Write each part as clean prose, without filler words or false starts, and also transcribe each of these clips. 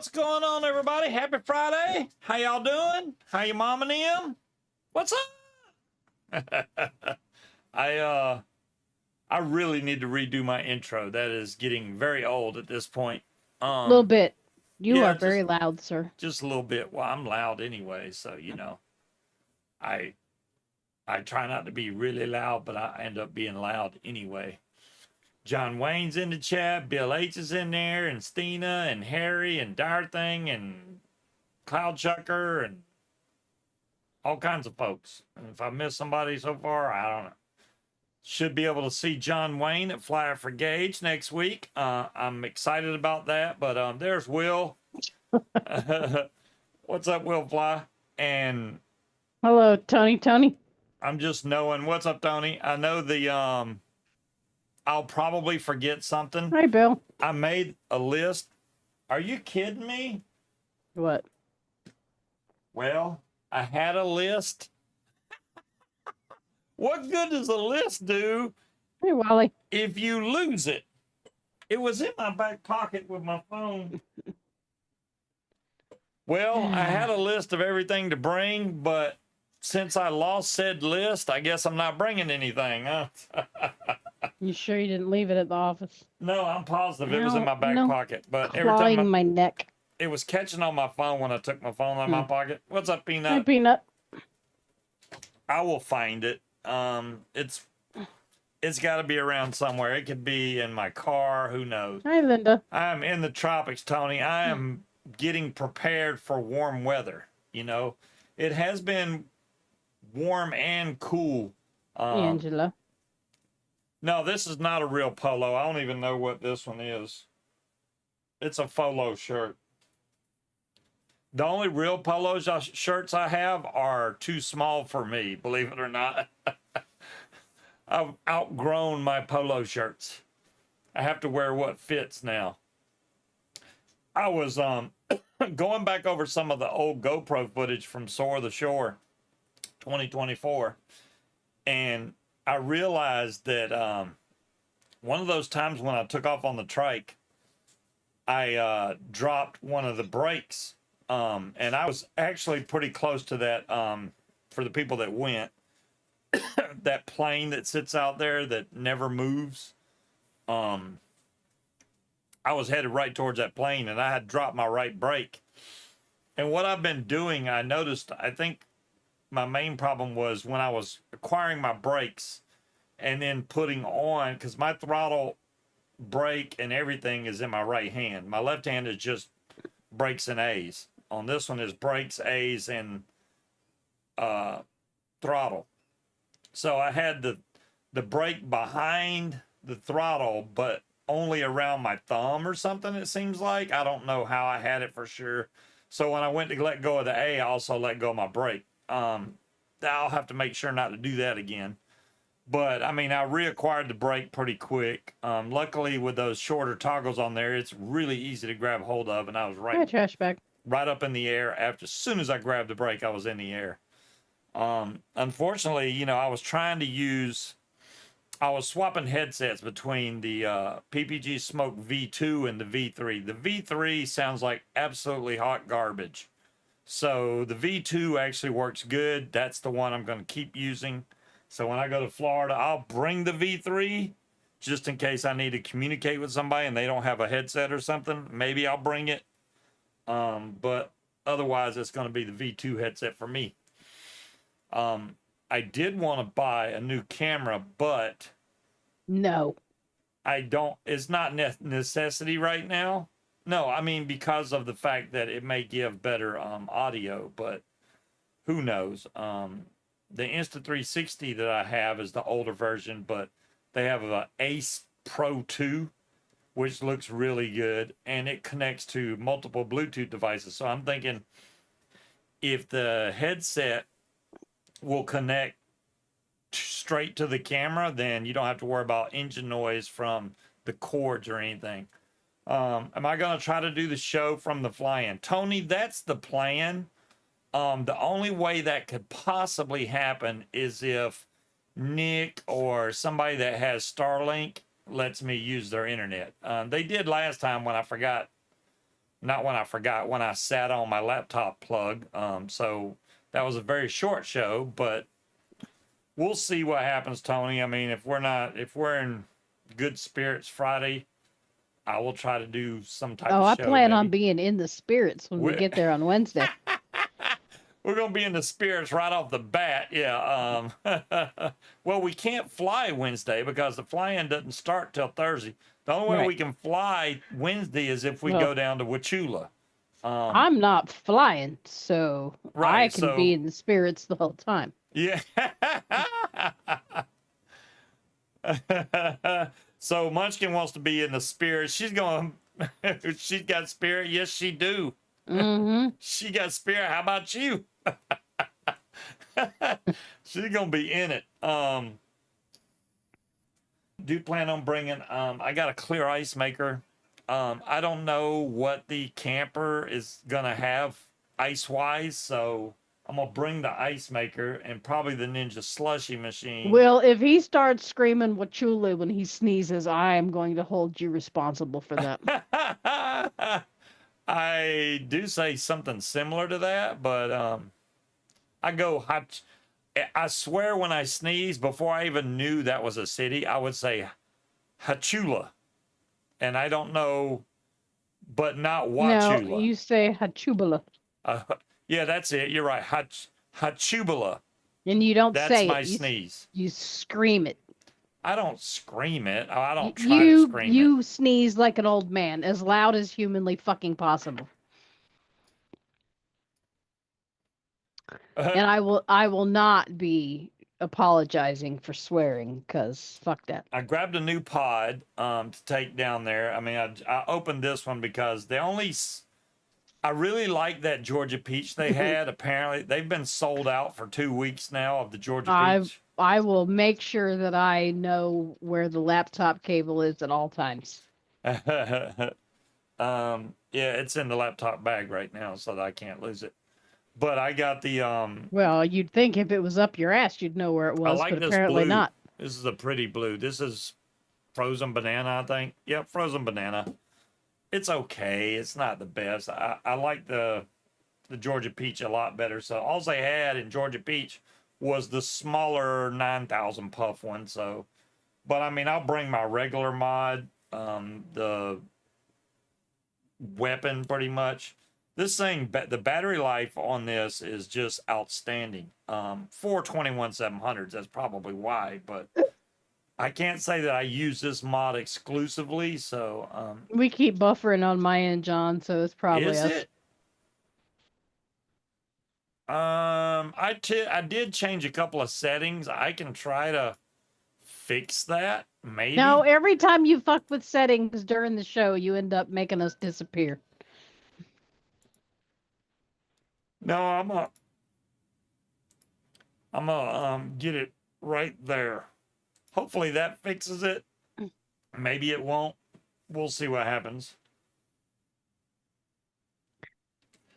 What's going on, everybody? Happy Friday. How y'all doing? How your mom and them? What's up? I really need to redo my intro. That is getting very old at this point. A little bit. You yeah, are very loud, sir. Just a little bit. Well, I'm loud anyway, so I try not to be really loud, but I end up being loud anyway. John Wayne's in the chat, Bill H is in there, and Stina, and Harry, and Darthing, and Cloud Chucker, and all kinds of folks. And if I missed somebody so far, I don't know. Should be able to see John Wayne at Flyer for Gage next week. I'm excited about that, but there's Will. What's up, Will Fly? And hello, Tony. I'm just knowing. What's up, Tony? I know I'll probably forget something. Hi, Bill. I made a list. Are you kidding me? What? Well, I had a list. What good does a list do? Hey, Wally. If you lose it? It was in my back pocket with my phone. Well, I had a list of everything to bring, but since I lost said list, I guess I'm not bringing anything, huh? You sure you didn't leave it at the office? No, I'm positive it was in my back pocket. But every clawing time my neck. It was catching on my phone when I took my phone out of my pocket. What's up, Peanut? Hi, Peanut. I will find it. It's got to be around somewhere. It could be in my car. Who knows? Hi, Linda. I'm in the tropics, Tony. I am getting prepared for warm weather. You know, it has been warm and cool. Angela. No, this is not a real polo. I don't even know what this one is. It's a polo shirt. The only real polo shirts I have are too small for me, believe it or not. I've outgrown my polo shirts. I have to wear what fits now. I was going back over some of the old GoPro footage from Soar the Shore 2024, and I realized that one of those times when I took off on the trike, I dropped one of the brakes, and I was actually pretty close to that. For the people that went, that plane that sits out there that never moves, I was headed right towards that plane, and I had dropped my right brake. And what I've been doing, I noticed, I think my main problem was when I was acquiring my brakes and then putting on, because my throttle, brake, and everything is in my right hand. My left hand is just brakes and A's. On this one is brakes, A's, and throttle. So I had the brake behind the throttle, but only around my thumb or something, it seems like. I don't know how I had it for sure. So when I went to let go of the A, I also let go of my brake. I'll have to make sure not to do that again. But, I mean, I reacquired the brake pretty quick. Luckily, with those shorter toggles on there, it's really easy to grab hold of, and I was right trash bag. Right up in the air. As soon as I grabbed the brake, I was in the air. Unfortunately, I was swapping headsets between the PPG Smoke V2 and the V3. The V3 sounds like absolutely hot garbage. So the V2 actually works good. That's the one I'm going to keep using. So when I go to Florida, I'll bring the V3 just in case I need to communicate with somebody and they don't have a headset or something. Maybe I'll bring it. But otherwise, it's going to be the V2 headset for me. I did want to buy a new camera, but no, I don't. It's not necessity right now. No, I mean, because of the fact that it may give better audio, but who knows? The Insta360 that I have is the older version, but they have an Ace Pro 2, which looks really good, and it connects to multiple Bluetooth devices. So I'm thinking if the headset will connect straight to the camera, then you don't have to worry about engine noise from the cords or anything. Am I going to try to do the show from the fly-in? Tony, that's the plan. The only way that could possibly happen is if Nick or somebody that has Starlink lets me use their internet. They did last time when I forgot not when I forgot, when I sat on my laptop plug. So that was a very short show, but we'll see what happens, Tony. I mean, if we're in good spirits Friday, I will try to do some type Oh, of I show, plan on Debbie. being in the spirits when we We- get there on Wednesday. We're gonna be in the spirits right off the bat. Yeah. Well, we can't fly Wednesday because the flying doesn't start till Thursday. The only way Right. we can fly Wednesday is if we Well, go down to Wachula. I'm not flying, so I Right. can be So in the spirits the whole time. yeah. So Munchkin wants to be in the spirit. She's going. She's got spirit. Yes, she do. Mm-hmm. She got spirit. How about you? She's gonna be in it. Do plan on bringing. I got a clear ice maker. I don't know what the camper is gonna have ice wise, so I'm gonna bring the ice maker and probably the Ninja slushy machine. Well, if he starts screaming Wachula when he sneezes, I am going to hold you responsible for that. I do say something similar to that, but I go hot. I swear when I sneeze, before I even knew that was a city, I would say Hachula. And I don't know, but not No, Wachula. you say Hachubala, Yeah, that's it. You're right. Hachubala. and you don't That's say my it. sneeze. You scream it. I don't scream it. I don't try to scream it. You sneeze like an old man, as loud as humanly fucking possible. And I will not be apologizing for swearing, because fuck that. I grabbed a new pod to take down there. I mean, I opened this one because I really like that Georgia peach they had. Apparently, they've been sold out for 2 weeks now of the Georgia peach. I will make sure that I know where the laptop cable is at all times. Yeah, it's in the laptop bag right now, so that I can't lose it. But I got the Well, you'd think if it was up your ass, you'd know where it I was, like but this apparently blue. not. This is a pretty blue. This is frozen banana, I think. Yep, frozen banana. It's okay. It's not the best. I like the Georgia peach a lot better. So all they had in Georgia peach was the smaller 9,000 puff one. So, but I mean, I'll bring my regular mod, the weapon pretty much. This thing, the battery life on this is just outstanding. For 21700s, that's probably why, but I can't say that I use this mod exclusively. So, We keep buffering on my end, John, so it's probably is us. it? I did change a couple of settings. I can try to fix that, maybe. No, every time you fuck with settings during the show, you end up making us disappear. No, I'm gonna get it right there. Hopefully that fixes it. Maybe it won't. We'll see what happens.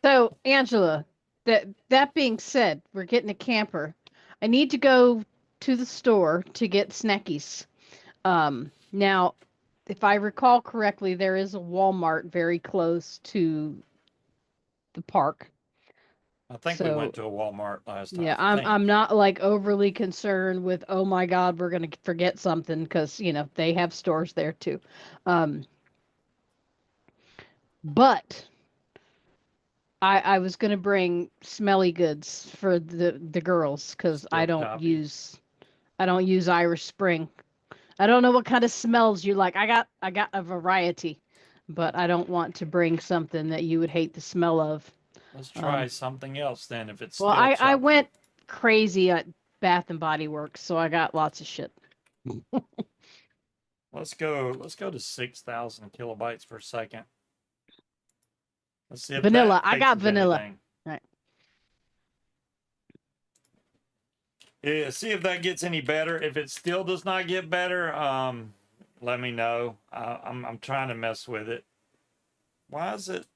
So, Angela, that being said, we're getting a camper. I need to go to the store to get snackies. Now, if I recall correctly, there is a Walmart very close to the park. I think we went to a Walmart last time. Yeah, I think. I'm not like overly concerned with, oh my God, we're gonna forget something, because they have stores there too. But I was gonna bring smelly goods for the girls, because I Still don't copy. use Irish Spring. I don't know what kind of smells you like. I got a variety, but I don't want to bring something that you would hate the smell of. Let's try something else then. If it's Well, still I choppy. went crazy at Bath and Body Works, so I got lots of shit. Let's go to 6,000 kilobytes per second. Let's see if Vanilla. that I got fixes vanilla. anything. Right. Yeah, see if that gets any better. If it still does not get better, let me know. I'm trying to mess with it. Why is it?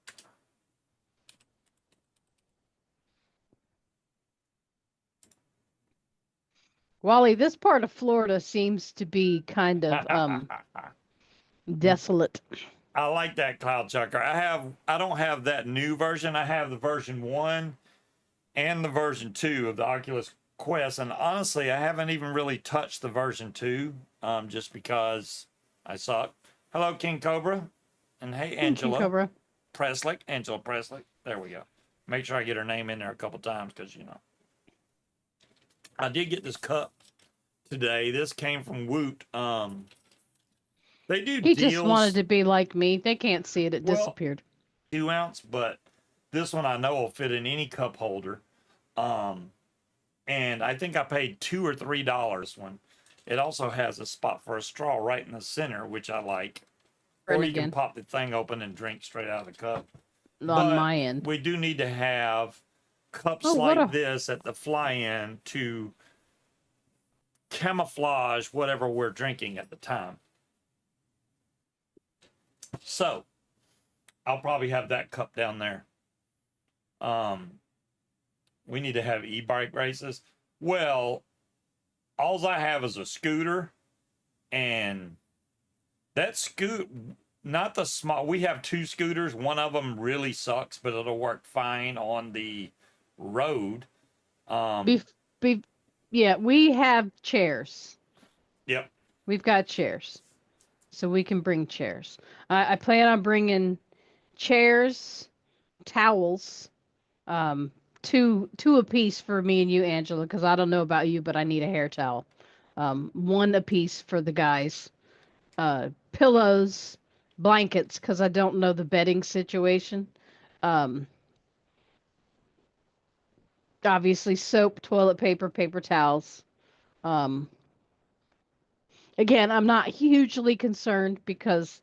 Wally, this part of Florida seems to be kind of desolate. I like that cloud chucker. I don't have that new version. I have the version 1 and the version 2 of the Oculus Quest, and honestly, I haven't even really touched the version 2, just because I suck. Hello, King Cobra, and hey, King Angela Cobra. Presley. Angela Presley. There we go. Make sure I get her name in there a couple times because I did get this cup today. This came from Woot. They do He just wanted deals. to be like me. They can't see it. It Well, disappeared. 2 ounce, but this one I know will fit in any cup holder. Um, and I think I paid $2 or $3 one. It also has a spot for a straw right in the center, which I like. Or And you can again, pop the thing open and drink straight out of the cup. on But my end. we do need to have cups Oh, what like a this at the fly-in to camouflage whatever we're drinking at the time. So I'll probably have that cup down there. We need to have e-bike races. Well, all I have is a scooter, and that not the small. We have 2 scooters. One of them really sucks, but it'll work fine on the road. be, yeah, we have chairs. Yep. We've got chairs, so we can bring chairs. I plan on bringing chairs, towels, um, two apiece for me and you, Angela, because I don't know about you, but I need a hair towel. One apiece for the guys. Pillows, blankets, because I don't know the bedding situation. Um, Obviously, soap, toilet paper, paper towels. Um, Again, I'm not hugely concerned because,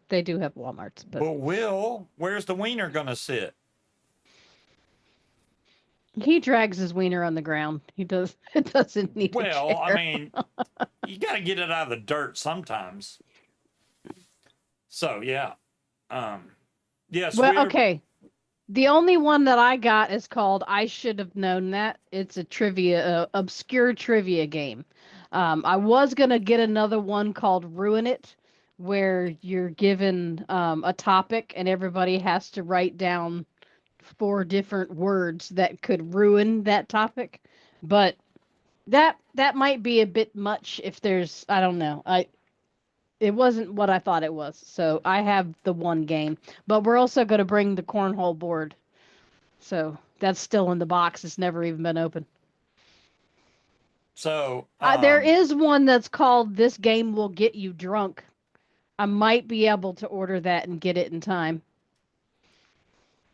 they do have Walmarts, but But where's the wiener gonna sit? he drags his wiener on the ground. He does. It doesn't need a Well, I chair. mean, you gotta get it out of the dirt sometimes. So yeah. Yes, Well, okay. The only one that I got is called I Should Have Known That. It's a obscure trivia game. I was going to get another one called Ruin It, where you're given a topic and everybody has to write down 4 different words that could ruin that topic. But that might be a bit much if there's, I don't know. It wasn't what I thought it was. So I have the one game, but we're also going to bring the cornhole board. So that's still in the box. It's never even been opened. so There is one that's called This Game Will Get You Drunk. I might be able to order that and get it in time.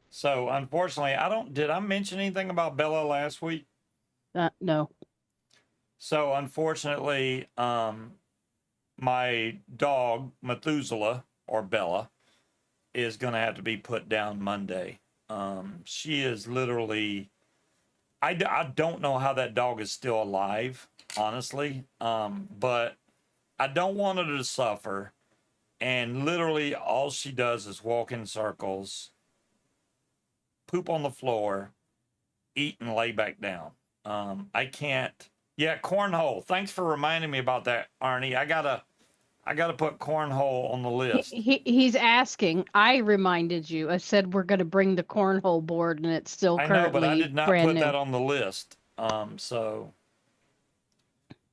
So unfortunately, did I mention anything about Bella last week? No. So unfortunately, my dog Methuselah, or Bella, is gonna have to be put down Monday. She is literally, I don't know how that dog is still alive, honestly. But I don't want her to suffer. And literally all she does is walk in circles, poop on the floor, eat and lay back down. I can't. Yeah, cornhole. Thanks for reminding me about that, Arnie. I gotta put cornhole on the list. He's asking. I reminded you. I said we're going to bring the cornhole board, and it's still I know, but I currently did not brand put new. that on the list. So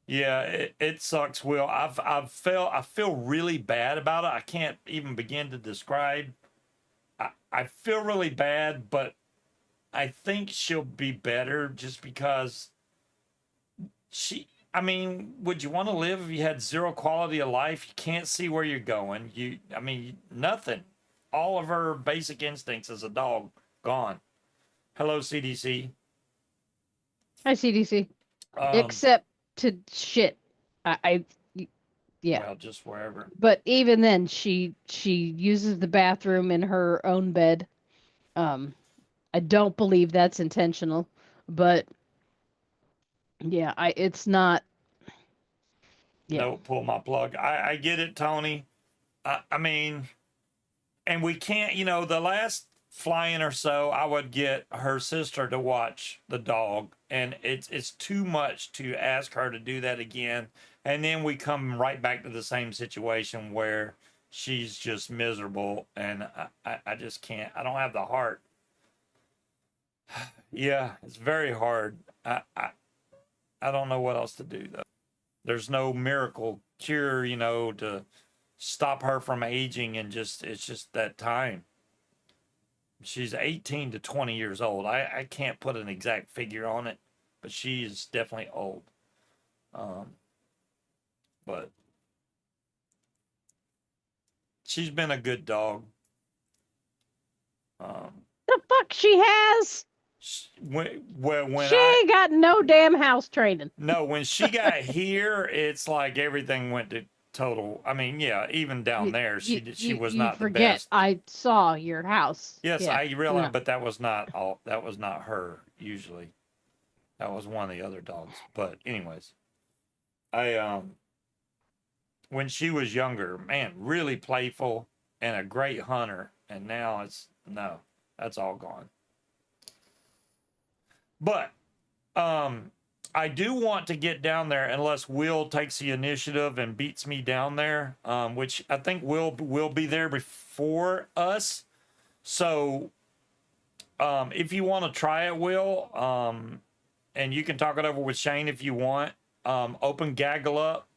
yeah, it sucks, Will. I feel really bad about it. I can't even begin to describe. I feel really bad, but I think she'll be better just because I mean, would you want to live if you had zero quality of life? You can't see where you're going. I mean, nothing. All of her basic instincts as a dog gone. Hello, CDC. Hi, CDC. Um, Except to shit. I yeah. well, just wherever. But even then, she uses the bathroom in her own bed. I don't believe that's intentional, but yeah, it's not. Yeah, No, pull my plug. I get it, Tony. I mean, and we can't, the last flying or so, I would get her sister to watch the dog, and it's too much to ask her to do that again. And then we come right back to the same situation where she's just miserable, and I just can't. I don't have the heart. Yeah, it's very hard. I don't know what else to do though. There's no miracle cure, you know, to stop her from aging, and just it's just that time. She's 18 to 20 years old. I can't put an exact figure on it, but she is definitely old. But she's been a good dog. The fuck she has? When She I ain't got no damn house training. no, when she got here, it's like everything went to total. I mean, yeah, even down there, she was You not the forget best. I saw your house. Yes, Yeah. I realize, No. but that was not all. That was not her. Usually, that was one of the other dogs. But anyways, I when she was younger, man, really playful and a great hunter, and now it's no, that's all gone. But I do want to get down there unless Will takes the initiative and beats me down there, which I think will be there before us. So if you want to try it, Will, and you can talk it over with Shane if you want. Open Gaggle up,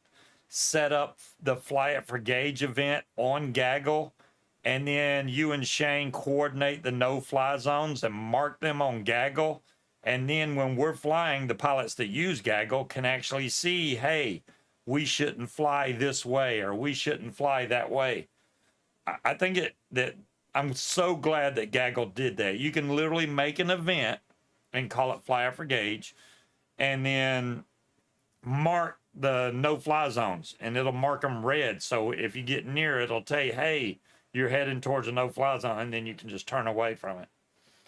set up the Fly It for Gauge event on Gaggle, and then you and Shane coordinate the no-fly zones and mark them on Gaggle. And then when we're flying, the pilots that use Gaggle can actually see, hey, we shouldn't fly this way or we shouldn't fly that way. I think that I'm so glad that Gaggle did that. You can literally make an event and call it Fly It for Gauge, and then mark the no-fly zones, and it'll mark them red. So if you get near it, it'll tell you, hey, you're heading towards a no-fly zone, and then you can just turn away from it.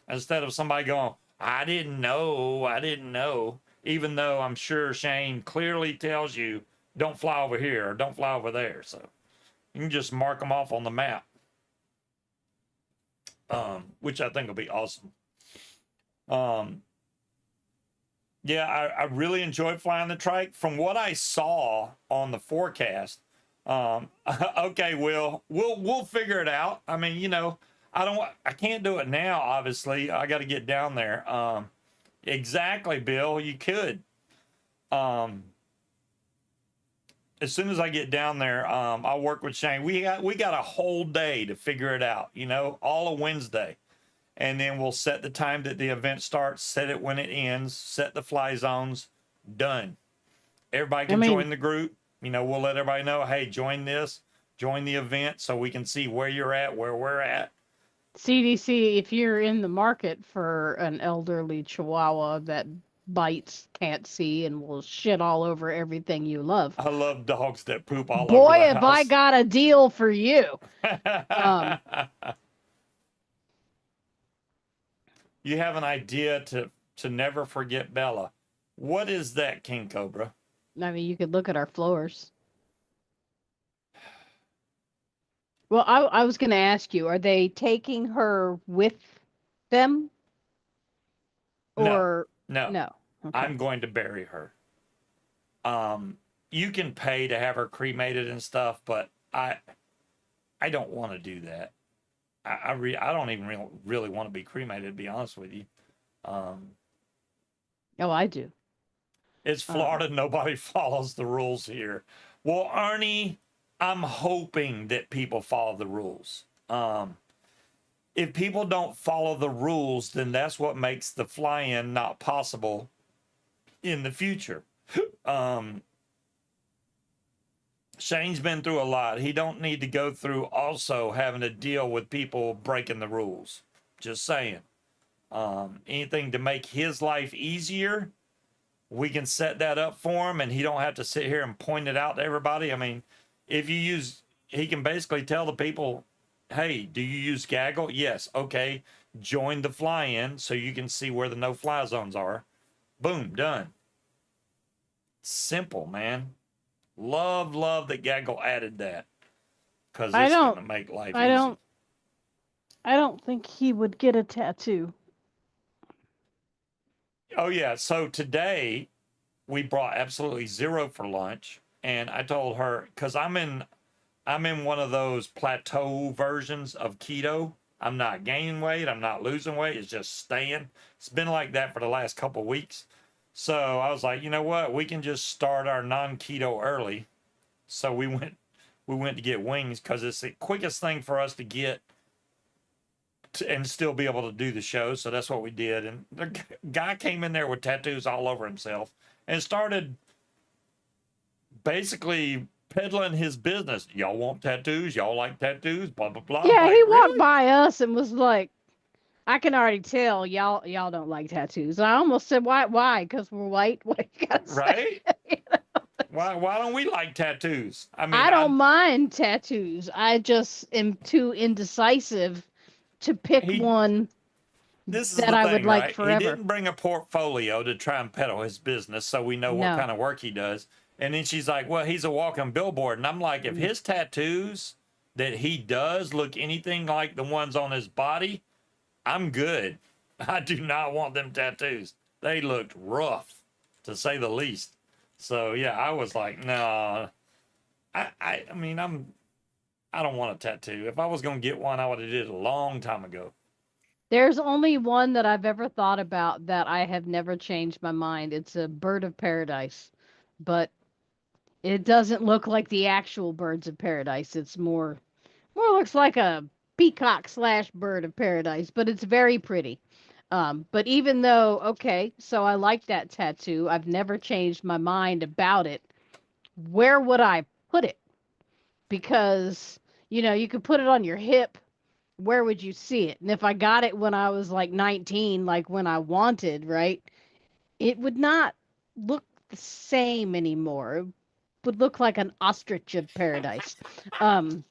Instead of somebody going, I didn't know, even though I'm sure Shane clearly tells you, don't fly over here or don't fly over there. So you can just mark them off on the map, which I think will be awesome. Yeah, I really enjoyed flying the trike. From what I saw on the forecast, okay, we'll figure it out. I mean, you know, I can't do it now, obviously. I got to get down there. Exactly, Bill, you could. As soon as I get down there, I'll work with Shane. We got a whole day to figure it out, you know, all of Wednesday. And then we'll set the time that the event starts, set it when it ends, set the fly zones, done. Everybody can join the group. You know, we'll let everybody know, hey, join this, join the event so we can see where you're at, where we're at. CDC, if you're in the market for an elderly Chihuahua that bites, can't see, and will shit all over everything you love. I love dogs that poop all over Boy, the have house. I got a deal for you. You have an idea to never forget Bella. What is that, King Cobra? I mean, you could look at our floors. Well, I was going to ask you, are they taking her with them? Or no. Okay. I'm going to bury her. You can pay to have her cremated and stuff, but I don't want to do that. I don't even really want to be cremated, to be honest with you. Oh, I do. It's Florida. Nobody follows the rules here. Well, Arnie, I'm hoping that people follow the rules. If people don't follow the rules, then that's what makes the fly-in not possible in the future. Shane's been through a lot. He don't need to go through also having to deal with people breaking the rules. Just saying. Anything to make his life easier, we can set that up for him, and he don't have to sit here and point it out to everybody. I mean, if you use, he can basically tell the people, hey, do you use Gaggle? Yes. Okay. Join the fly-in so you can see where the no-fly zones are. Boom, done. Simple, man. Love that Gaggle added that, because it's going to make life easy. I don't think he would get a tattoo. Oh, yeah. So today we brought absolutely zero for lunch. And I told her, because I'm in I'm in one of those plateau versions of keto. I'm not gaining weight. I'm not losing weight. It's just staying. It's been like that for the last couple of weeks. So I was like, you know what? We can just start our non-keto early. So we went to get wings because it's the quickest thing for us to get and still be able to do the show. So that's what we did. And the guy came in there with tattoos all over himself and started basically peddling his business. Y'all want tattoos? Y'all like tattoos? Blah blah blah. I'm Yeah, like, he walked really? by us and was like, I can already tell y'all don't like tattoos. And I almost said, why? Because we're white. What do you gotta say? Right? Why don't we like tattoos? I mean, I don't mind tattoos. I just am too indecisive to pick he one this is that the I would thing, like right? He forever. didn't bring a portfolio to try and peddle his business so we know what No. kind of work he does. And then she's like, well, he's a walking billboard. And I'm like, if Mm. his tattoos that he does look anything like the ones on his body, I'm good. I do not want them tattoos. They looked rough, to say the least. So yeah, I was like, no. I mean, I don't want a tattoo. If I was gonna get one, I would have did it a long time ago. There's only one that I've ever thought about that I have never changed my mind. It's a bird of paradise, but it doesn't look like the actual birds of paradise. It's more looks like a peacock slash bird of paradise, but it's very pretty. But even though, okay, so I like that tattoo, I've never changed my mind about it. Where would I put it? Because, you could put it on your hip. Where would you see it? And if I got it when I was like 19, like when I wanted, right, it would not look the same anymore. It would look like an ostrich of paradise. Um,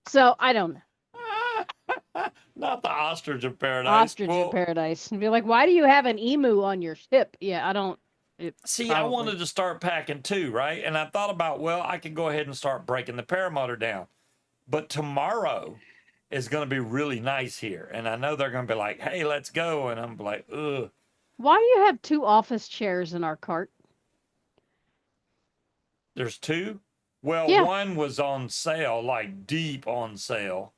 so I don't know. Not the ostrich of paradise. Ostrich of Well, paradise and be like, why do you have an emu on your hip? Yeah, I don't. It see, I probably. wanted to start packing too, right? And I thought about, well, I could go ahead and start breaking the paramotor down. But tomorrow is going to be really nice here. And I know they're going to be like, hey, let's go. And I'm like, ugh, Why do you have two office chairs in our cart? there's two. Well, Yeah, one was on sale, like deep on sale.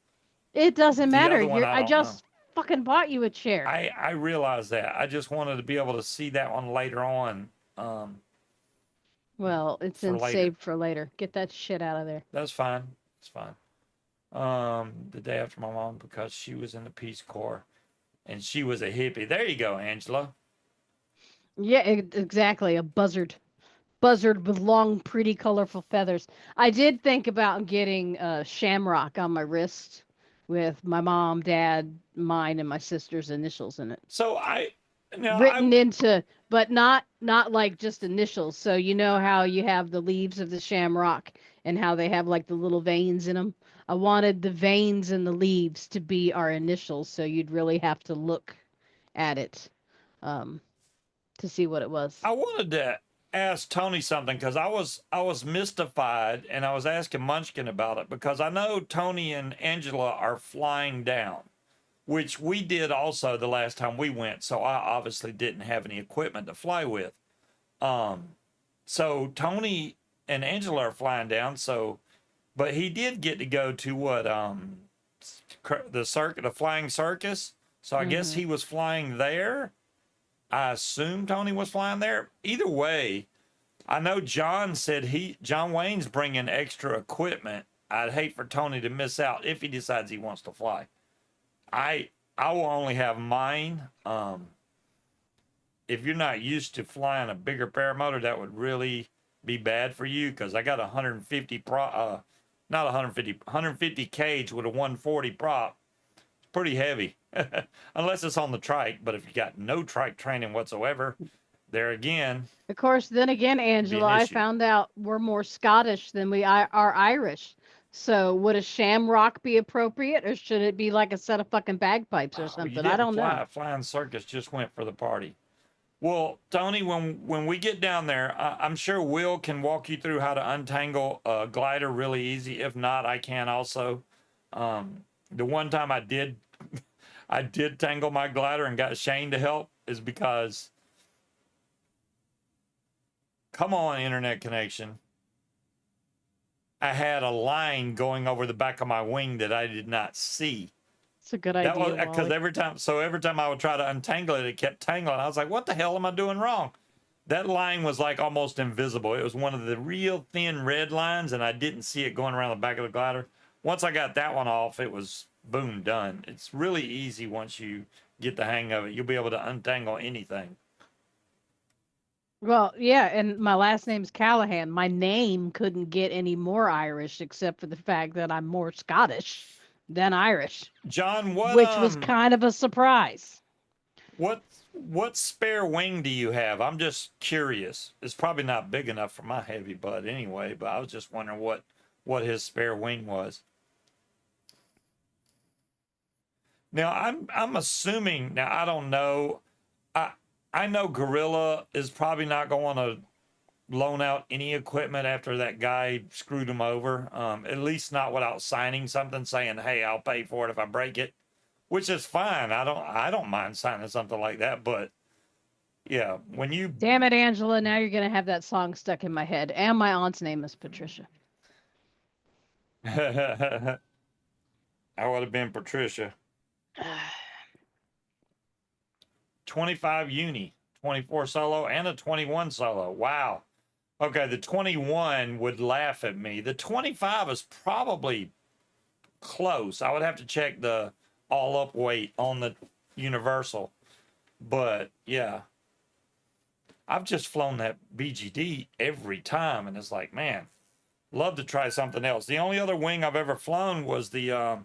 it doesn't The matter. other one, You're. I I don't know. just fucking bought you a chair. I realize that. I just wanted to be able to see that one later on, Well, it's for in later. saved for later. Get that shit out of there. That's fine. It's fine. The day after my mom because she was in the Peace Corps and she was a hippie. There you go, Angela. Yeah, exactly. A buzzard. Buzzard with long, pretty, colorful feathers. I did think about getting a shamrock on my wrist with my mom, dad, mine, and my sister's initials in it. So I now I Written into, but not like just initials. So you know how you have the leaves of the shamrock and how they have like the little veins in them. I wanted the veins and the leaves to be our initials, so you'd really have to look at it um, to see what it was. I wanted to ask Tony something because I was mystified and I was asking Munchkin about it because I know Tony and Angela are flying down, which we did also the last time we went. So I obviously didn't have any equipment to fly with. Um, so Tony and Angela are flying down. So, but he did get to go to what the flying circus. So I guess Hmm. he was flying there. I assume Tony was flying there. Either way, I know John Wayne's bringing extra equipment. I'd hate for Tony to miss out if he decides he wants to fly. I will only have mine. If you're not used to flying a bigger paramotor, that would really be bad for you because I got 150 not 150 cage with a 140 prop. It's pretty heavy, unless it's on the trike. But if you got no trike training whatsoever, there again, Of course, then again, it'd be Angela, an I issue. found out we're more Scottish than we are Irish. So would a shamrock be appropriate, or should it be like a set of fucking bagpipes or Oh, you something? I didn't don't know. fly. Flying circus just went for the party. Well, Tony, when we get down there, I'm sure Will can walk you through how to untangle a glider really easy. If not, I can also. The one time I did, I did tangle my glider and got Shane to help is because, come on, internet connection. I had a line going over the back of my wing that I did not see. It's a good That idea, was because Wally. every time I would try to untangle it, it kept tangling. I was like, what the hell am I doing wrong? That line was like almost invisible. It was one of the real thin red lines, and I didn't see it going around the back of the glider. Once I got that one off, it was boom, done. It's really easy once you get the hang of it. You'll be able to untangle anything. Well, yeah, and my last name's Callahan. My name couldn't get any more Irish except for the fact that I'm more Scottish than Irish, John, which was kind of a surprise. what spare wing do you have? I'm just curious. It's probably not big enough for my heavy butt anyway, but I was just wondering what his spare wing was. Now I'm assuming, now I don't know. I know Gorilla is probably not going to loan out any equipment after that guy screwed him over. At least not without signing something saying, "Hey, I'll pay for it if I break it," which is fine. I don't mind signing something like that. But yeah, when you Damn it, Angela! Now you're gonna have that song stuck in my head. And my aunt's name is Patricia. I would have been Patricia. 25 uni, 24 solo, and a 21 solo. Wow. Okay, the 21 would laugh at me. The 25 is probably close. I would have to check the all up weight on the universal. But yeah, I've just flown that BGD every time, and it's like, man, love to try something else. The only other wing I've ever flown was the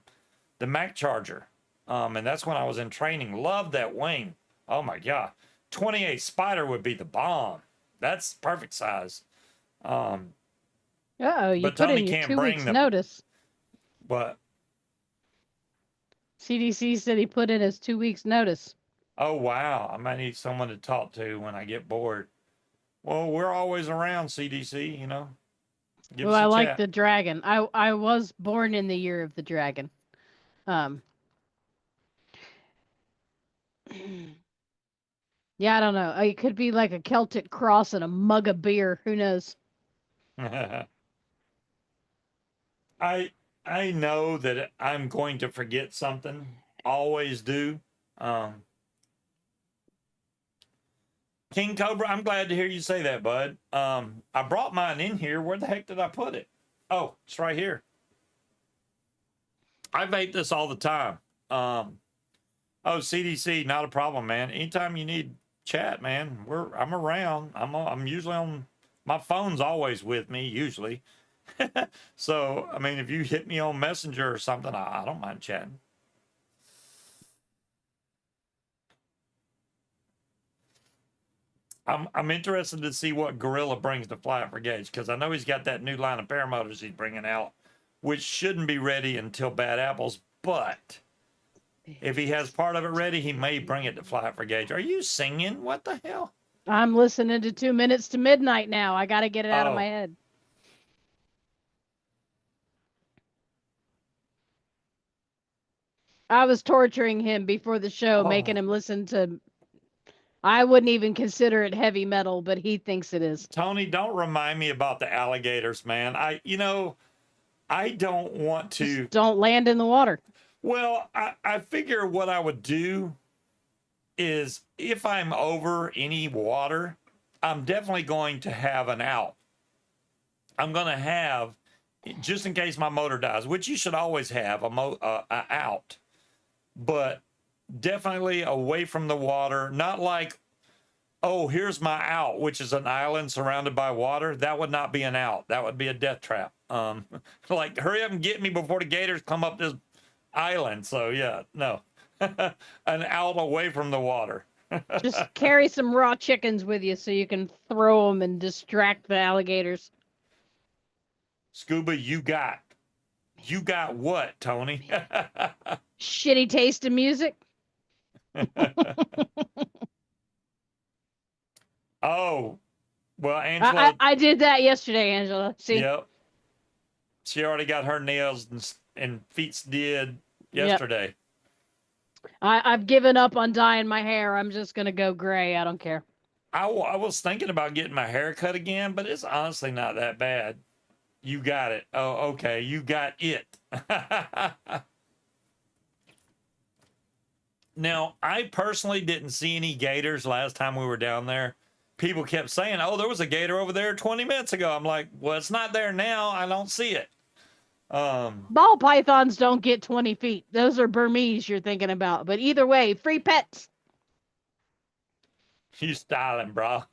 Mac Charger, and that's when I was in training. Loved that wing. Oh my god, 28 Spider would be the bomb. That's perfect size. You But put Tony in your can't 2 bring weeks them. notice. But CDC said he put in his 2 weeks notice. oh wow, I might need someone to talk to when I get bored. Well, we're always around, CDC. You know, give Well, us I a like chat. the dragon. I was born in the year of the dragon. Um, yeah, I don't know. It could be like a Celtic cross and a mug of beer. Who knows? I I know that I'm going to forget something. Always do. Um, King Cobra, I'm glad to hear you say that, bud. I brought mine in here. Where the heck did I put it? Oh, it's right here. I vape this all the time. Oh, CDC, not a problem, man. Anytime you need chat, man, I'm around. I'm usually on. My phone's always with me, usually. So, I mean, if you hit me on Messenger or something, I don't mind chatting. I'm interested to see what Gorilla brings to Fly for Gauge, because I know he's got that new line of paramotors he's bringing out, which shouldn't be ready until Bad Apples. But if he has part of it ready, he may bring it to Fly for Gauge. Are you singing? What the hell? I'm listening to 2 Minutes to Midnight now. I got to get it out of my head. I was torturing him before the show, making him listen to. I wouldn't even consider it heavy metal, but he thinks it is. Tony, don't remind me about the alligators, man. I don't want to. Just don't land in the water. Well, I figure what I would do is if I'm over any water, I'm definitely going to have an out. I'm going to have, just in case my motor dies, which you should always have a out, but definitely away from the water. Not like, oh, here's my out, which is an island surrounded by water. That would not be an out. That would be a death trap. Like, hurry up and get me before the gators come up this island. So yeah, no, an out away from the water. Just carry some raw chickens with you so you can throw them and distract the alligators. Scuba, you got what, Tony? Shitty taste in music. Oh, well, Angela. I did that yesterday, Angela. See? Yep. She already got her nails and feet did yesterday. Yep. I've given up on dyeing my hair. I'm just going to go gray. I don't care. I was thinking about getting my hair cut again, but it's honestly not that bad. You got it. Oh, okay. You got it. Now, I personally didn't see any gators last time we were down there. People kept saying, "Oh, there was a gator over there 20 minutes ago." I'm like, "Well, it's not there now. I don't see it." Ball pythons don't get 20 feet. Those are Burmese you're thinking about. But either way, free pets. You styling, bro.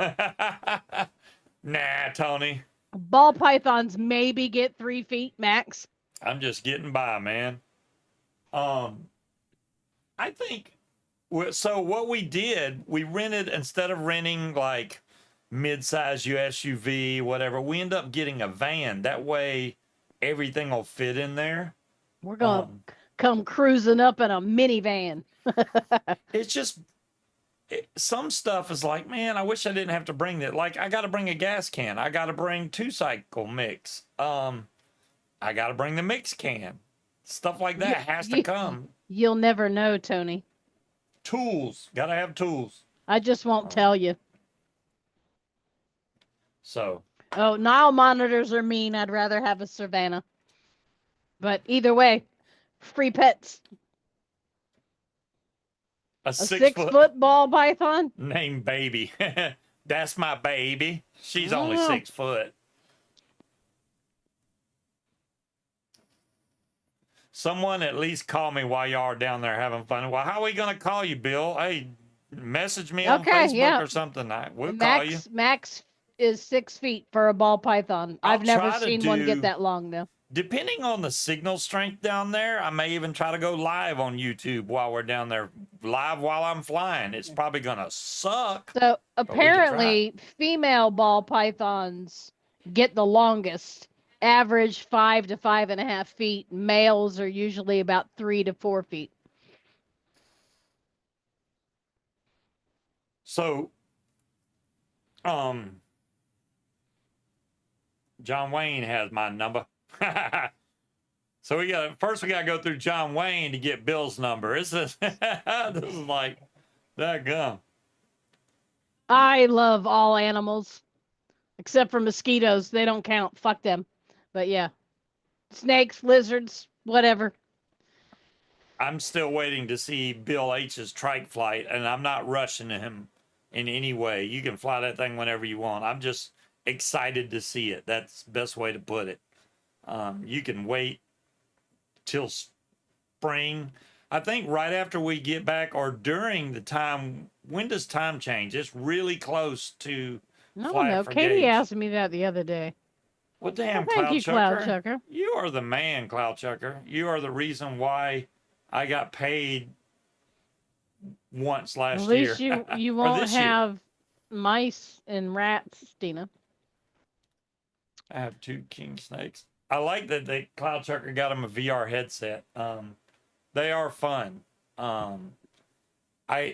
Nah, Tony. Ball pythons maybe get 3 feet max. I'm just getting by, man. Um, I think so. What we did, we rented instead of renting like mid-size SUV, whatever. We end up getting a van. That way, everything will fit in there. We're gonna come cruising up in a minivan. It's just some stuff is like, man, I wish I didn't have to bring that. Like, I got to bring a gas can. I got to bring 2-cycle mix. I got to bring the mix can. Stuff like that has to come. You'll never know, Tony. Tools. Got to have tools. I just won't tell you. So. Oh, Nile monitors are mean. I'd rather have a Savannah. But either way, free pets. A 6-foot ball python? Named Baby. That's my baby. She's only 6 foot. Someone at least call me while y'all are down there having fun. Well, how are we going to call you, Bill? Hey, message me on Facebook or something. We'll call you. Max is 6 feet for a ball python. I've never seen one get that long, though. Depending on the signal strength down there, I may even try to go live on YouTube while we're down there, live while I'm flying. It's probably going to suck. So apparently, female ball pythons get the longest, average 5 to 5.5 feet. Males are usually about 3 to 4 feet. So, John Wayne has my number. So we got to go through John Wayne to get Bill's number. This is like that gum. I love all animals except for mosquitoes. They don't count. Fuck them. But yeah, snakes, lizards, whatever. I'm still waiting to see Bill H's trike flight, and I'm not rushing him in any way. You can fly that thing whenever you want. I'm just excited to see it. That's the best way to put it. You can wait till spring. I think right after we get back or during the time. When does time change? It's really close to. No. Katie asked me that the other day. Well, damn, thank you, Cloud Chucker. You are the man, Cloud Chucker. You are the reason why I got paid once last year. At least you won't have mice and rats, Stina. I have 2 king snakes. I like that the Cloud Chucker got them a VR headset. They are fun. The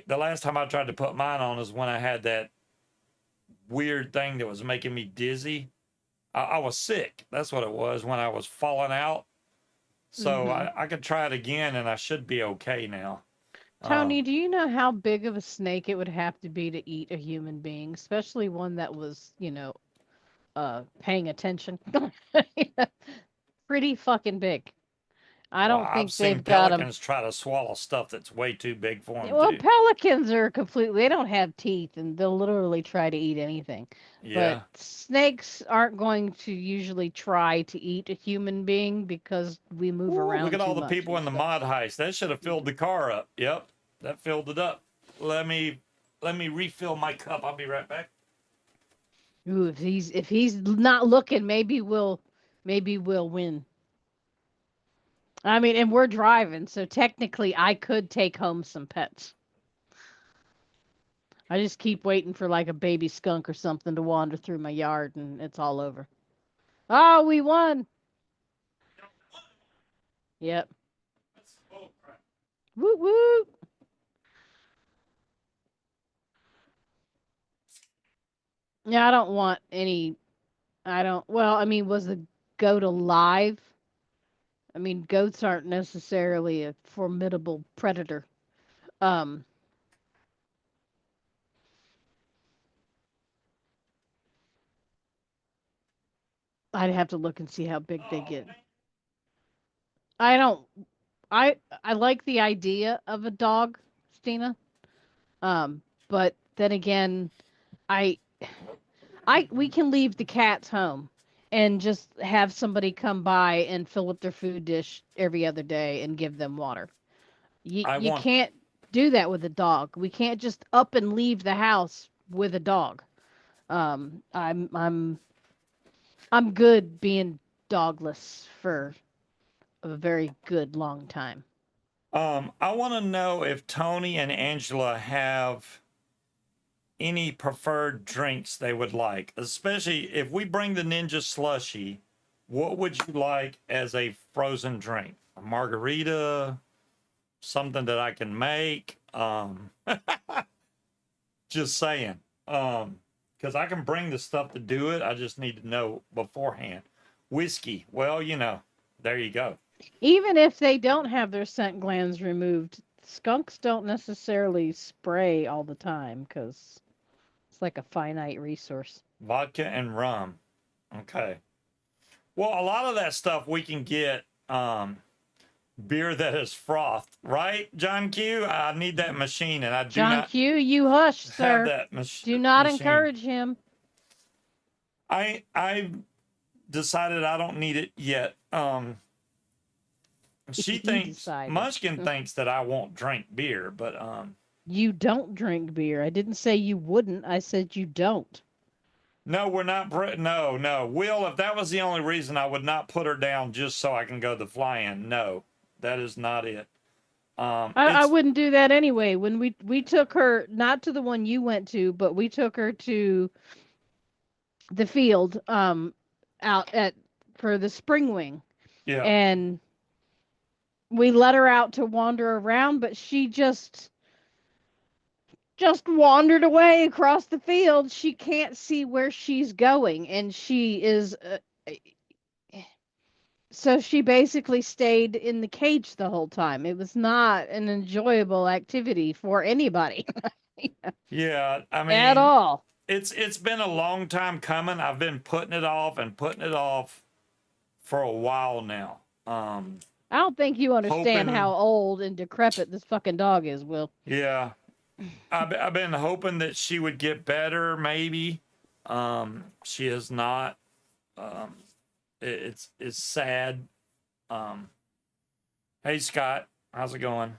last time I tried to put mine on is when I had that weird thing that was making me dizzy. I was sick. That's what it was, when I was falling out. So I could try it again, and I should be okay now. Tony, do you know how big of a snake it would have to be to eat a human being, especially one that was, paying attention? Pretty fucking big. I don't think they've got them. Pelicans try to swallow stuff that's way too big for them. Well, pelicans are they don't have teeth, and they'll literally try to eat anything. Yeah. But snakes aren't going to usually try to eat a human being because we move around. Look at all the much people in the mod heist. That should have filled the car up. Yep, that filled it up. Let me refill my cup. I'll be right back. Ooh, if he's not looking, maybe we'll win. I mean, and we're driving, so technically I could take home some pets. I just keep waiting for like a baby skunk or something to wander through my yard, and it's all over. Oh, we won! Yep. Woot woot! Yeah, I don't want any. Well, I mean, was the goat alive? I mean, goats aren't necessarily a formidable predator. I'd have to look and see how big they get. I don't. I like the idea of a dog, Stina. But then again, I we can leave the cats home and just have somebody come by and fill up their food dish every other day and give them water. I You want can't do that with a dog. We can't just up and leave the house with a dog. I'm good being dogless for a very good long time. I want to know if Tony and Angela have any preferred drinks they would like, especially if we bring the Ninja Slushy. What would you like as a frozen drink? A margarita, something that I can make. Just saying. Because I can bring the stuff to do it. I just need to know beforehand. Whiskey. Well, there you go. Even if they don't have their scent glands removed, skunks don't necessarily spray all the time because it's like a finite resource. Vodka and rum. Okay. Well, a lot of that stuff we can get beer that is frothed, right, John Q? I need that machine, and I do John not Q, you hush, have sir. that Do not machine. encourage him. I decided I don't need it yet. She He thinks decided. Munchkin thinks that I won't drink beer, but You don't drink beer. I didn't say you wouldn't. I said you don't. no, we're not. No. Will, if that was the only reason, I would not put her down just so I can go the fly-in. No, that is not it. I wouldn't do that anyway. When we took her not to the one you went to, but we took her to the field out at for the spring wing. Yeah. And we let her out to wander around, but she just wandered away across the field. She can't see where she's going, and she is so she basically stayed in the cage the whole time. It was not an enjoyable activity for anybody. Yeah, I mean, at all. It's been a long time coming. I've been putting it off for a while now. I don't think you understand how old and decrepit this fucking dog is, Will. Yeah. I've been hoping that she would get better, maybe. She is not. It's sad. Hey Scott, how's it going?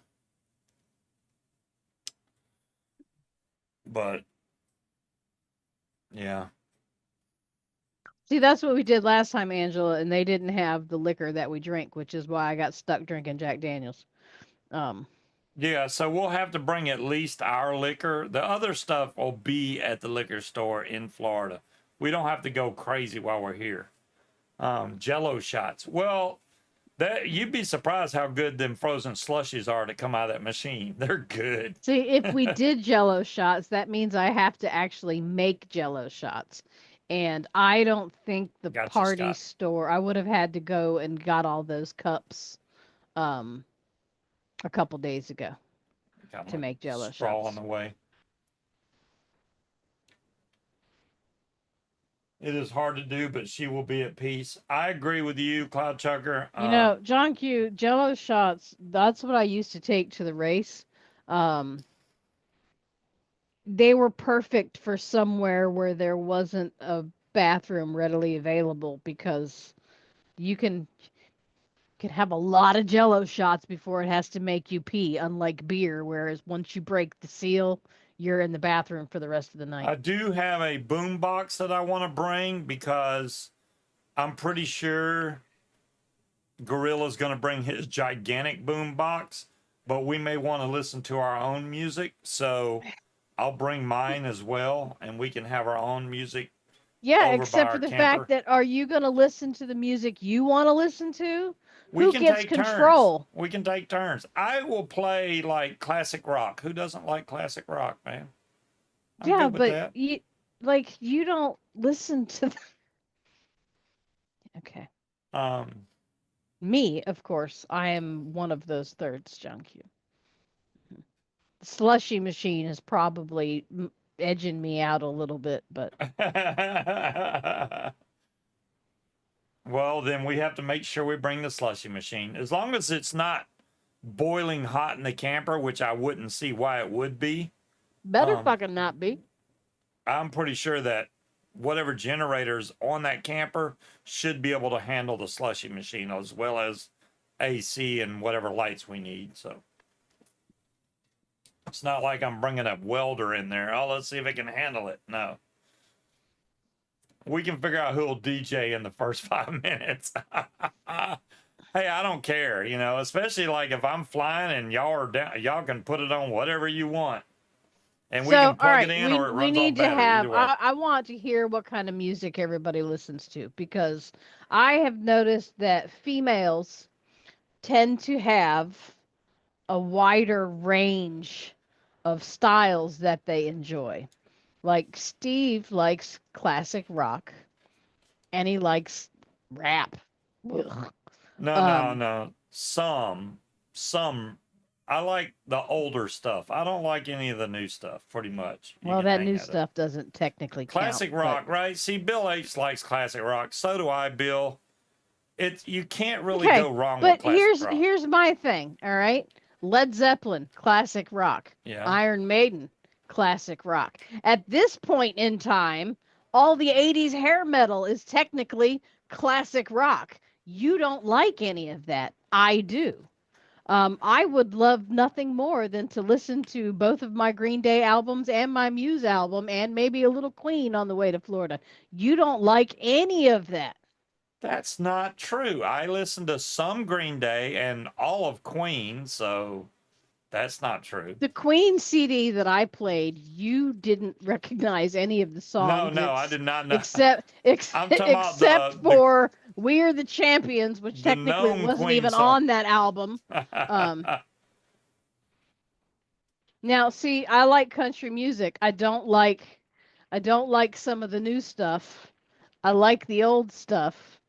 But yeah. See, that's what we did last time, Angela, and they didn't have the liquor that we drink, which is why I got stuck drinking Jack Daniels. Yeah, so we'll have to bring at least our liquor. The other stuff will be at the liquor store in Florida. We don't have to go crazy while we're here. Jello shots. Well, that you'd be surprised how good them frozen slushies are to come out of that machine. They're good. See, if we did Jello shots, that means I have to actually make Jello shots. And I don't think the party store, I would have had to go and got all those cups a couple days ago to make Jello straw shots. on the way. It is hard to do, but she will be at peace. I agree with you, Cloud Chucker. John Q, Jello shots, that's what I used to take to the race. They were perfect for somewhere where there wasn't a bathroom readily available because you can have a lot of Jello shots before it has to make you pee, unlike beer, whereas once you break the seal, you're in the bathroom for the rest of the night. I do have a boom box that I want to bring because I'm pretty sure Gorilla's going to bring his gigantic boom box, but we may want to listen to our own music. So I'll bring mine as well, and we can have our own music. Yeah, except for the fact that are you going to listen to the music you want to listen to? Who gets control? Turns. We can take turns. I will play like classic rock. Who doesn't like classic rock, man? I'm but you don't listen to. Okay. Me, of course, I am one of those thirds, John Q. The slushy machine is probably edging me out a little bit, but Well, then we have to make sure we bring the slushy machine. As long as it's not boiling hot in the camper, which I wouldn't see why it would be. Better fucking not be. I'm pretty sure that whatever generators on that camper should be able to handle the slushy machine as well as AC and whatever lights we need. So it's not like I'm bringing a welder in there. Oh, let's see if it can handle it. No. We can figure out who'll DJ in the first 5 minutes. Hey, I don't care, you know, especially like if I'm flying and y'all are down, y'all can put it on whatever you want. And we can plug it in or it runs on battery. I want to hear what kind of music everybody listens to, because I have noticed that females tend to have a wider range of styles that they enjoy. Like Steve likes classic rock and he likes rap. Ugh. No. Some. I like the older stuff. I don't like any of the new stuff, pretty much. Well, that new stuff doesn't technically classic count, rock, right? See, Bill H likes classic rock. So do I, Bill. You can't really go wrong with classic rock. But here's my thing, all right? Led Zeppelin, classic rock. Yeah. Iron Maiden, classic rock. At this point in time, all the 80s hair metal is technically classic rock. You don't like any of that. I do. I would love nothing more than to listen to both of my Green Day albums and my Muse album and maybe a little Queen on the way to Florida. You don't like any of that. That's not true. I listened to some Green Day and all of Queen, so that's not true. The Queen CD that I played, you didn't recognize any of the songs. No, I did not know. Except for We're the Champions, which technically wasn't Queen even song on that album. Now, see, I like country music. I don't like some of the new stuff. I like the old stuff.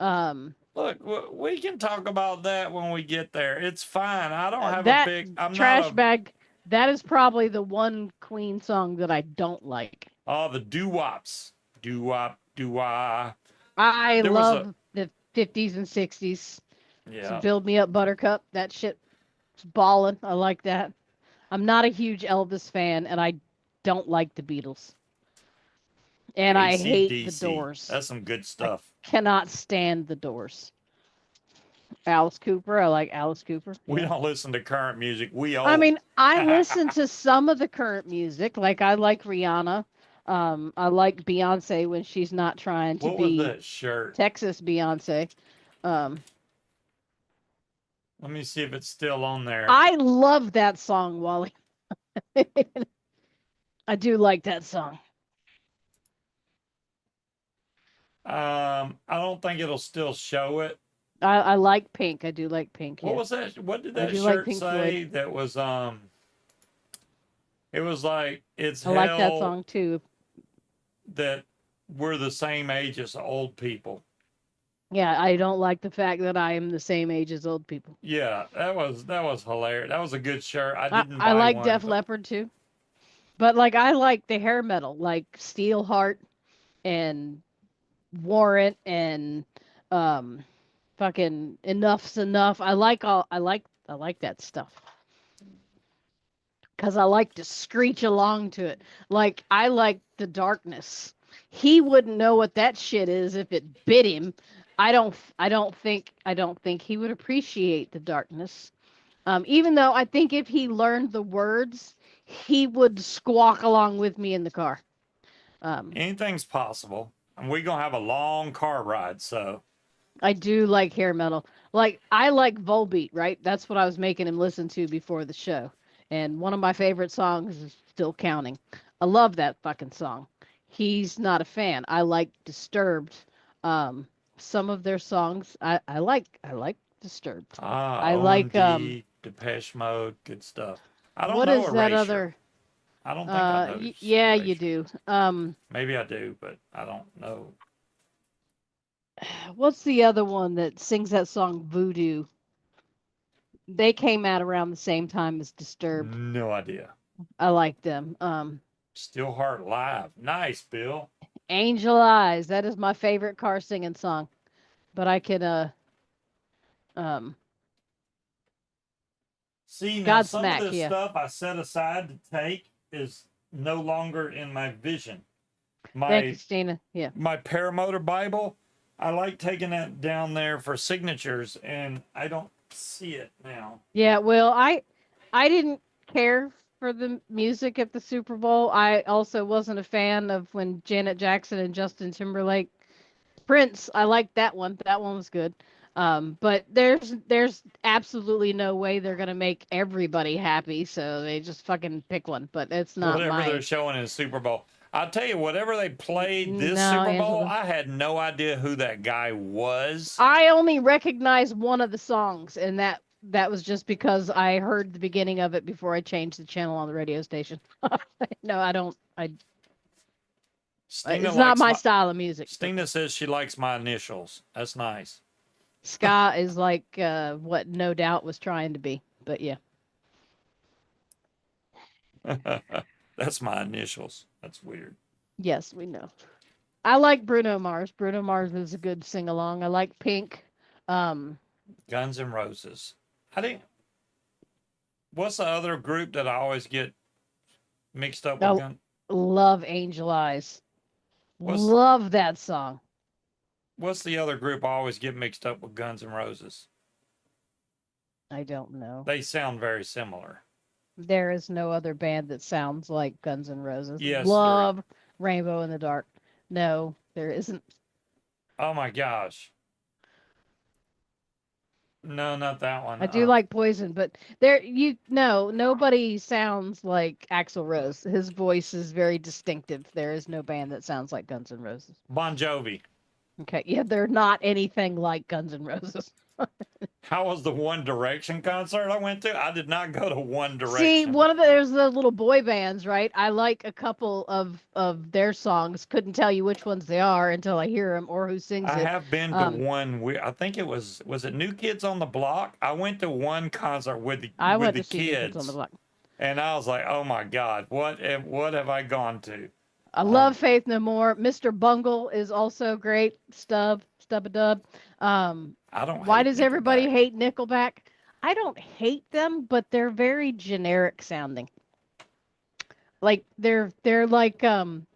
Look, we can talk about that when we get there. It's fine. I don't have that a big trash bag. That is probably the one Queen song that I don't like. Oh, the doo-wops. Doo-wop, doo-wah. I love the 50s and 60s. Yeah. So Build Me Up Buttercup. That shit's ballin'. I like that. I'm not a huge Elvis fan, and I don't like the Beatles. And I hate the Doors. That's some good stuff. I cannot stand the Doors. Alice Cooper. I like Alice Cooper. We don't listen to current music. I mean, I listen to some of the current music. Like, I like Rihanna. I like Beyonce when she's not trying to be that shirt? Texas Beyonce. Let me see if it's still on there. I love that song, Wally. I do like that song. I don't think it'll still show it. I like Pink. I do like Pink. What was that? What did that shirt say? Floyd. That was it was like I like that song too. That we're the same age as old people. Yeah, I don't like the fact that I am the same age as old people. Yeah, that was hilarious. That was a good shirt. I like Def Leppard too. But like I like the hair metal, like Steelheart and Warrant and fucking Enough's Enough. I like that stuff. Cuz I like to screech along to it. Like I like The Darkness. He wouldn't know what that shit is if it bit him. I don't think he would appreciate The Darkness. Even though I think if he learned the words, he would squawk along with me in the car. Anything's possible. And we're going to have a long car ride, so. I do like hair metal. Like, I like Volbeat, right? That's what I was making him listen to before the show. And one of my favorite songs is Still Counting. I love that fucking song. He's not a fan. I like Disturbed. Some of their songs, I like Disturbed. I like Depeche Mode, good stuff. I don't what know is that other? I don't think I know. Yeah, you do. Maybe I do, but I don't know. What's the other one that sings that song Voodoo? They came out around the same time as Disturbed. No idea. I like them. Steelheart Live. Nice, Bill. Angel Eyes. That is my favorite car singing song. but I can um See, now some of Godsmack, this yeah. stuff I set aside to take is no longer in my vision. Thank My you, Stina. Yeah. my paramotor Bible, I like taking that down there for signatures, and I don't see it now. Yeah, well, I didn't care for the music at the Super Bowl. I also wasn't a fan of when Janet Jackson and Justin Timberlake Prince, I liked that one. That one was good. But there's absolutely no way they're gonna make everybody happy, so they just fucking pick one. But it's not Whatever they're my. showing in the Super Bowl. I'll tell you, whatever they played this No, Super Bowl, Angela. I had no idea who that guy was. I only recognize one of the songs, and that was just because I heard the beginning of it before I changed the channel on the radio station. No, I don't. Stina It's not likes my my. style of music. But Stina says she likes my initials. That's nice. ska is like what No Doubt was trying to be. But yeah. That's my initials. That's weird. Yes, we know. I like Bruno Mars. Bruno Mars is a good sing along. I like Pink. Um, Guns N' Roses. I didn't. What's the other group that I always get mixed up with? I love Angel Eyes. What's Love that song. what's the other group I always get mixed up with Guns N' Roses? I don't know. They sound very similar. There is no other band that sounds like Guns N' Roses. Yes, Love Rainbow in the Dark. No, there isn't. Oh my gosh. No, not that one. I do like Poison, but nobody sounds like Axl Rose. His voice is very distinctive. There is no band that sounds like Guns N' Roses. Bon Jovi. Okay, yeah, they're not anything like Guns N' Roses. How was the One Direction concert I went to? I did not go to One Direction. See, there's the little boy bands, right? I like a couple of their songs. Couldn't tell you which ones they are until I hear them or who sings I it. have been to one. I think it was it New Kids on the Block? I went to one concert with the I went the to see New Kids on the Block. and I was like, oh my god, what have I gone to? I love Faith No More. Mr. Bungle is also great. Stub-a-dub. I don't. Why hate does everybody hate Nickelback? I don't hate them, but they're very generic sounding. Like they're like homogenized.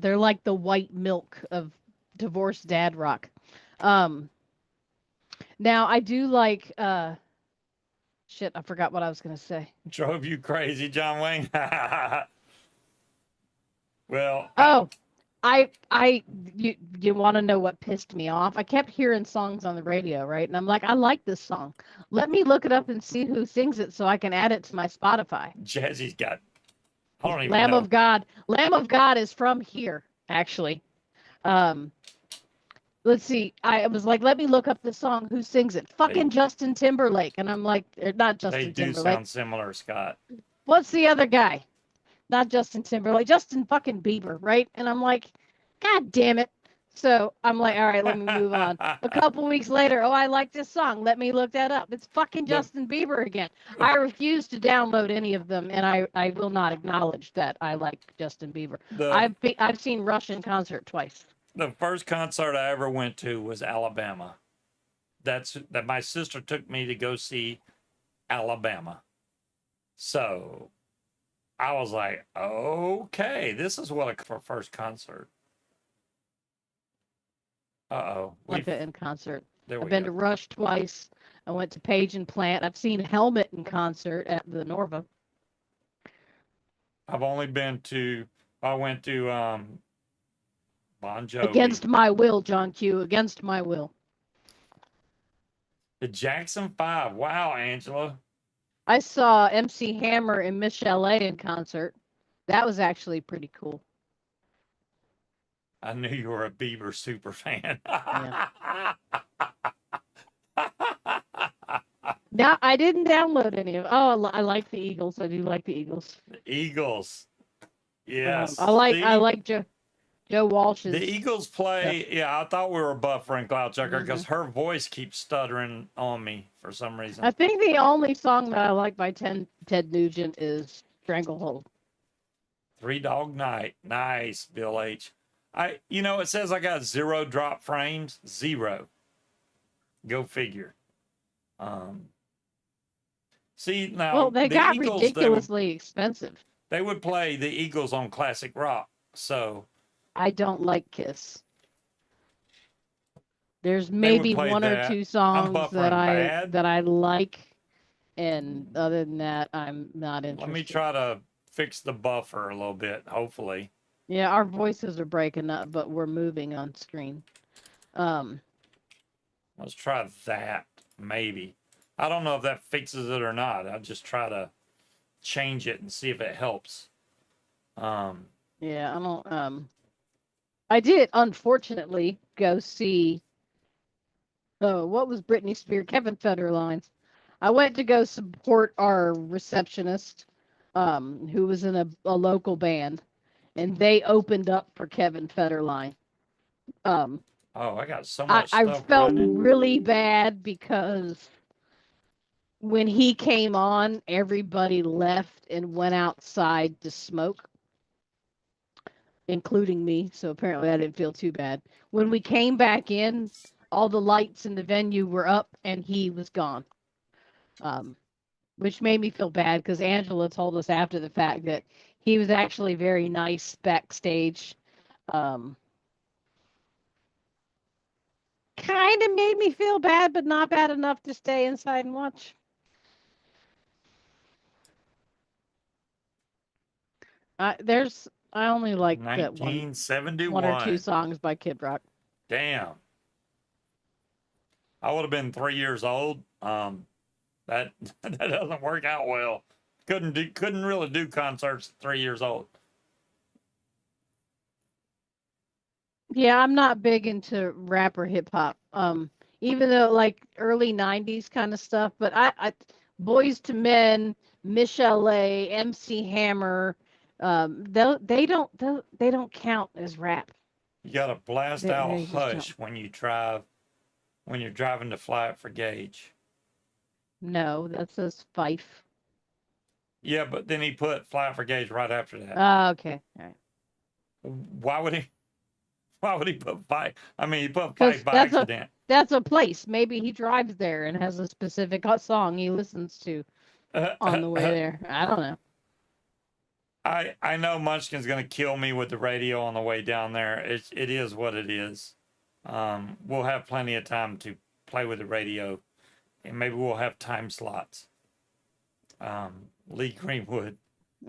They're like the white milk of divorced dad rock. Now I do like shit, I forgot what I was gonna say. Drove you crazy, John Wayne? Well. Oh, you want to know what pissed me off? I kept hearing songs on the radio, right? And I'm like, I like this song. Let me look it up and see who sings it so I can add it to my Spotify. Jazzy's got. I don't even Lamb know. of God. Lamb of God is from here, actually. Let's see. I was like, let me look up the song. Who sings it? Fucking Justin Timberlake. And I'm like, not Justin They do Timberlake. sound similar, Scott. What's the other guy? Not Justin Timberlake. Justin fucking Bieber, right? And I'm like, God damn it. So I'm like, all right, let me move on. A couple weeks later, oh, I like this song. Let me look that up. It's fucking Justin Bieber again. I refuse to download any of them, and I will not acknowledge that I like Justin Bieber. I've seen Rush in concert twice. The first concert I ever went to was Alabama. That my sister took me to go see Alabama. So I was like, okay, this is what a first concert. Uh-oh. Like in concert. There I've been to Rush twice. I went to Page and Plant. I've seen Helmet in concert at the Norva. I went to Bon Jovi. Against my will, John Q. Against my will. The Jackson 5. Wow, Angela. I saw MC Hammer and Miss Chalet in concert. That was actually pretty cool. I knew you were a Bieber super fan. Yeah. Now, I didn't download any of. Oh, I like the Eagles. I do like the Eagles. The Eagles. Yes. I like Joe Walsh's. The Eagles play. Yeah, I thought we were buffering Cloud Chucker because her voice keeps stuttering on me for some reason. I think the only song that I like by Ted Nugent is Stranglehold. Three Dog Night. Nice, Bill H. It says I got 0 drop frames. 0. Go figure. See, now Well, they the got Eagles, ridiculously expensive. they would play the Eagles on classic rock. So I don't like Kiss. There's they would maybe play one or that. two I'm songs that buffering bad. I like, and other than that, I'm not interested. Let me try to fix the buffer a little bit, hopefully. Yeah, our voices are breaking up, but we're moving on screen. Let's try that, maybe. I don't know if that fixes it or not. I'll just try to change it and see if it helps. Yeah, I don't. I did unfortunately go see. Oh, what was Britney Spears? Kevin Federline. I went to go support our receptionist, who was in a local band, and they opened up for Kevin Federline. Oh, I got so much I stuff felt running. really bad because when he came on, everybody left and went outside to smoke, including me. So apparently I didn't feel too bad. When we came back in, all the lights in the venue were up and he was gone. Which made me feel bad because Angela told us after the fact that he was actually very nice backstage. Kind of made me feel bad, but not bad enough to stay inside and watch. I only like that 1971. one or two songs by Kid Rock. Damn. I would have been 3 years old. That doesn't work out well. Couldn't really do concerts at 3 years old. Yeah, I'm not big into rap or hip hop. Even though like early '90s kind of stuff, but I Boys to Men, Michelle A, MC Hammer, they don't count as rap. You got to blast out They just don't. Hush when you're driving to Fly It for Gage. No, that says Fife. Yeah, but then he put Fly It for Gage right after that. Oh, okay. All right. Why would he put Fife? I mean, he put Fife by accident. That's a place. Maybe he drives there and has a specific song he listens to on the way there. I don't know. I know Munchkin's gonna kill me with the radio on the way down there. It is what it is. We'll have plenty of time to play with the radio, and maybe we'll have time slots. Lee Greenwood.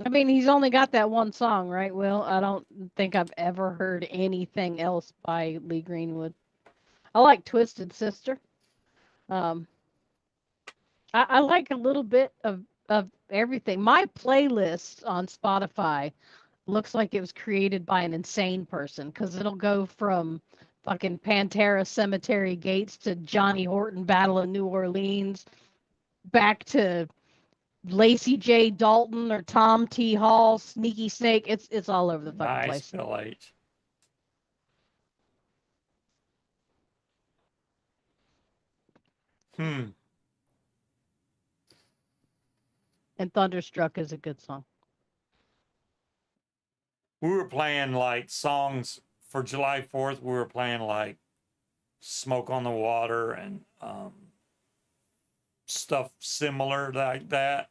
I mean, he's only got that one song, right, Will? I don't think I've ever heard anything else by Lee Greenwood. I like Twisted Sister. I like a little bit of everything. My playlist on Spotify looks like it was created by an insane person because it'll go from fucking Pantera Cemetery Gates to Johnny Horton Battle of New Orleans, back to Lacey J. Dalton or Tom T. Hall, Sneaky Snake. It's all over the fucking place. Bill H. And Thunderstruck is a good song. We were playing like songs for July 4th. We were playing like Smoke on the Water and stuff similar like that.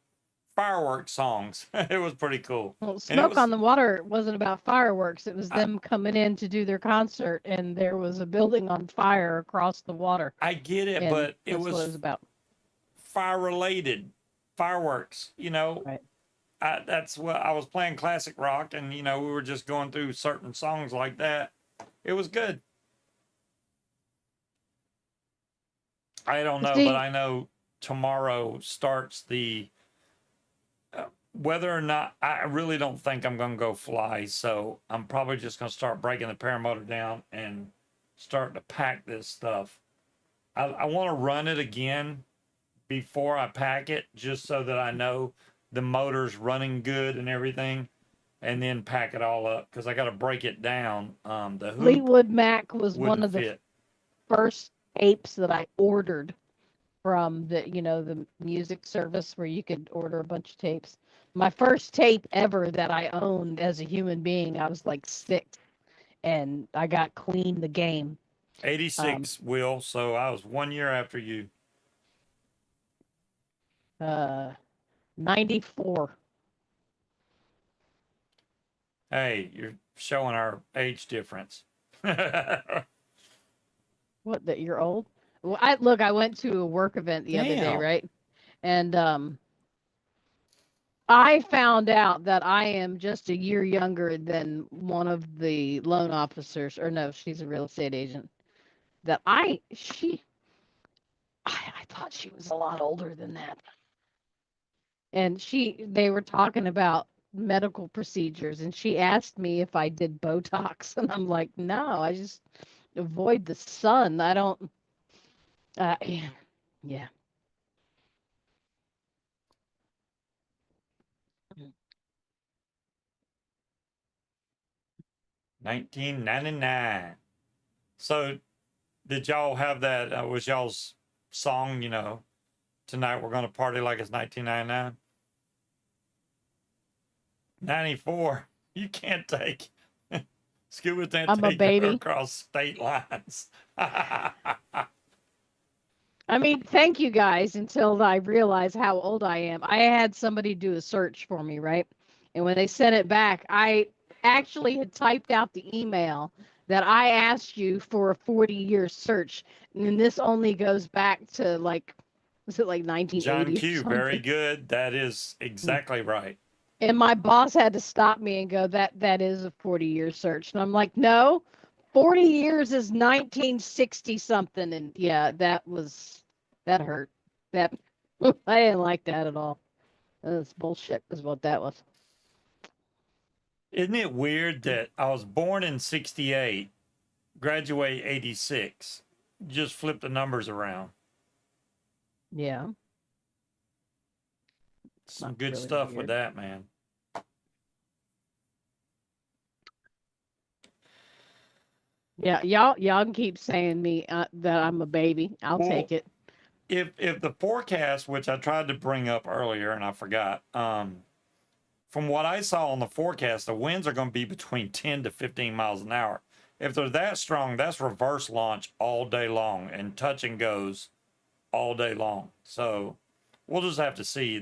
Fireworks songs. It was pretty cool. Well, Smoke on the Water wasn't about fireworks. It was them coming in to do their concert, and there was a building on fire across the water. I get it, but it was about fire-related. Fireworks, Right. That's what I was playing classic rock, and we were just going through certain songs like that. It was good. I don't know, but I know tomorrow starts the whether or not, I really don't think I'm going to go fly, so I'm probably just going to start breaking the paramotor down and start to pack this stuff. I want to run it again before I pack it, just so that I know the motor's running good and everything, and then pack it all up, because I got to break it down. The hoop Fleetwood Mac was one of the fit. first tapes that I ordered from the music service where you could order a bunch of tapes. My first tape ever that I owned as a human being, I was like 6, and I got Queen the game. 86, Will. So I was 1 year after you. 94. Hey, you're showing our age difference. What, that you're old? Well, I went to a work event the other day, Damn. right? And I found out that I am just a year younger than one of the loan officers, or no, she's a real estate agent. That I thought she was a lot older than that. And they were talking about medical procedures, and she asked me if I did Botox, and I'm like, no, I just avoid the sun. I don't. Yeah, yeah. 1999. So did y'all have that? Was y'all's song, tonight we're going to party like it's 1999? 94. You can't take. Scuba can't I'm a take her baby. across state lines. I mean, thank you guys until I realized how old I am. I had somebody do a search for me, right? And when they sent it back, I actually had typed out the email that I asked you for a 40-year search. And this only goes back to was it like John 1980 or Q, very something? good. That is exactly right. And my boss had to stop me and go, that is a 40-year search. And I'm like, no, 40 years is 1960 something. And yeah, that hurt. That I didn't like that at all. That's bullshit is what that was. Isn't it weird that I was born in 68, graduate 86? Just flip the numbers around. Yeah. Some Not good really stuff weird. with that, man. Yeah, y'all can keep saying me that I'm a baby. I'll Well, take it. if the forecast, which I tried to bring up earlier and I forgot, from what I saw on the forecast, the winds are going to be between 10 to 15 miles an hour. If they're that strong, that's reverse launch all day long and touch and goes all day long. So we'll just have to see.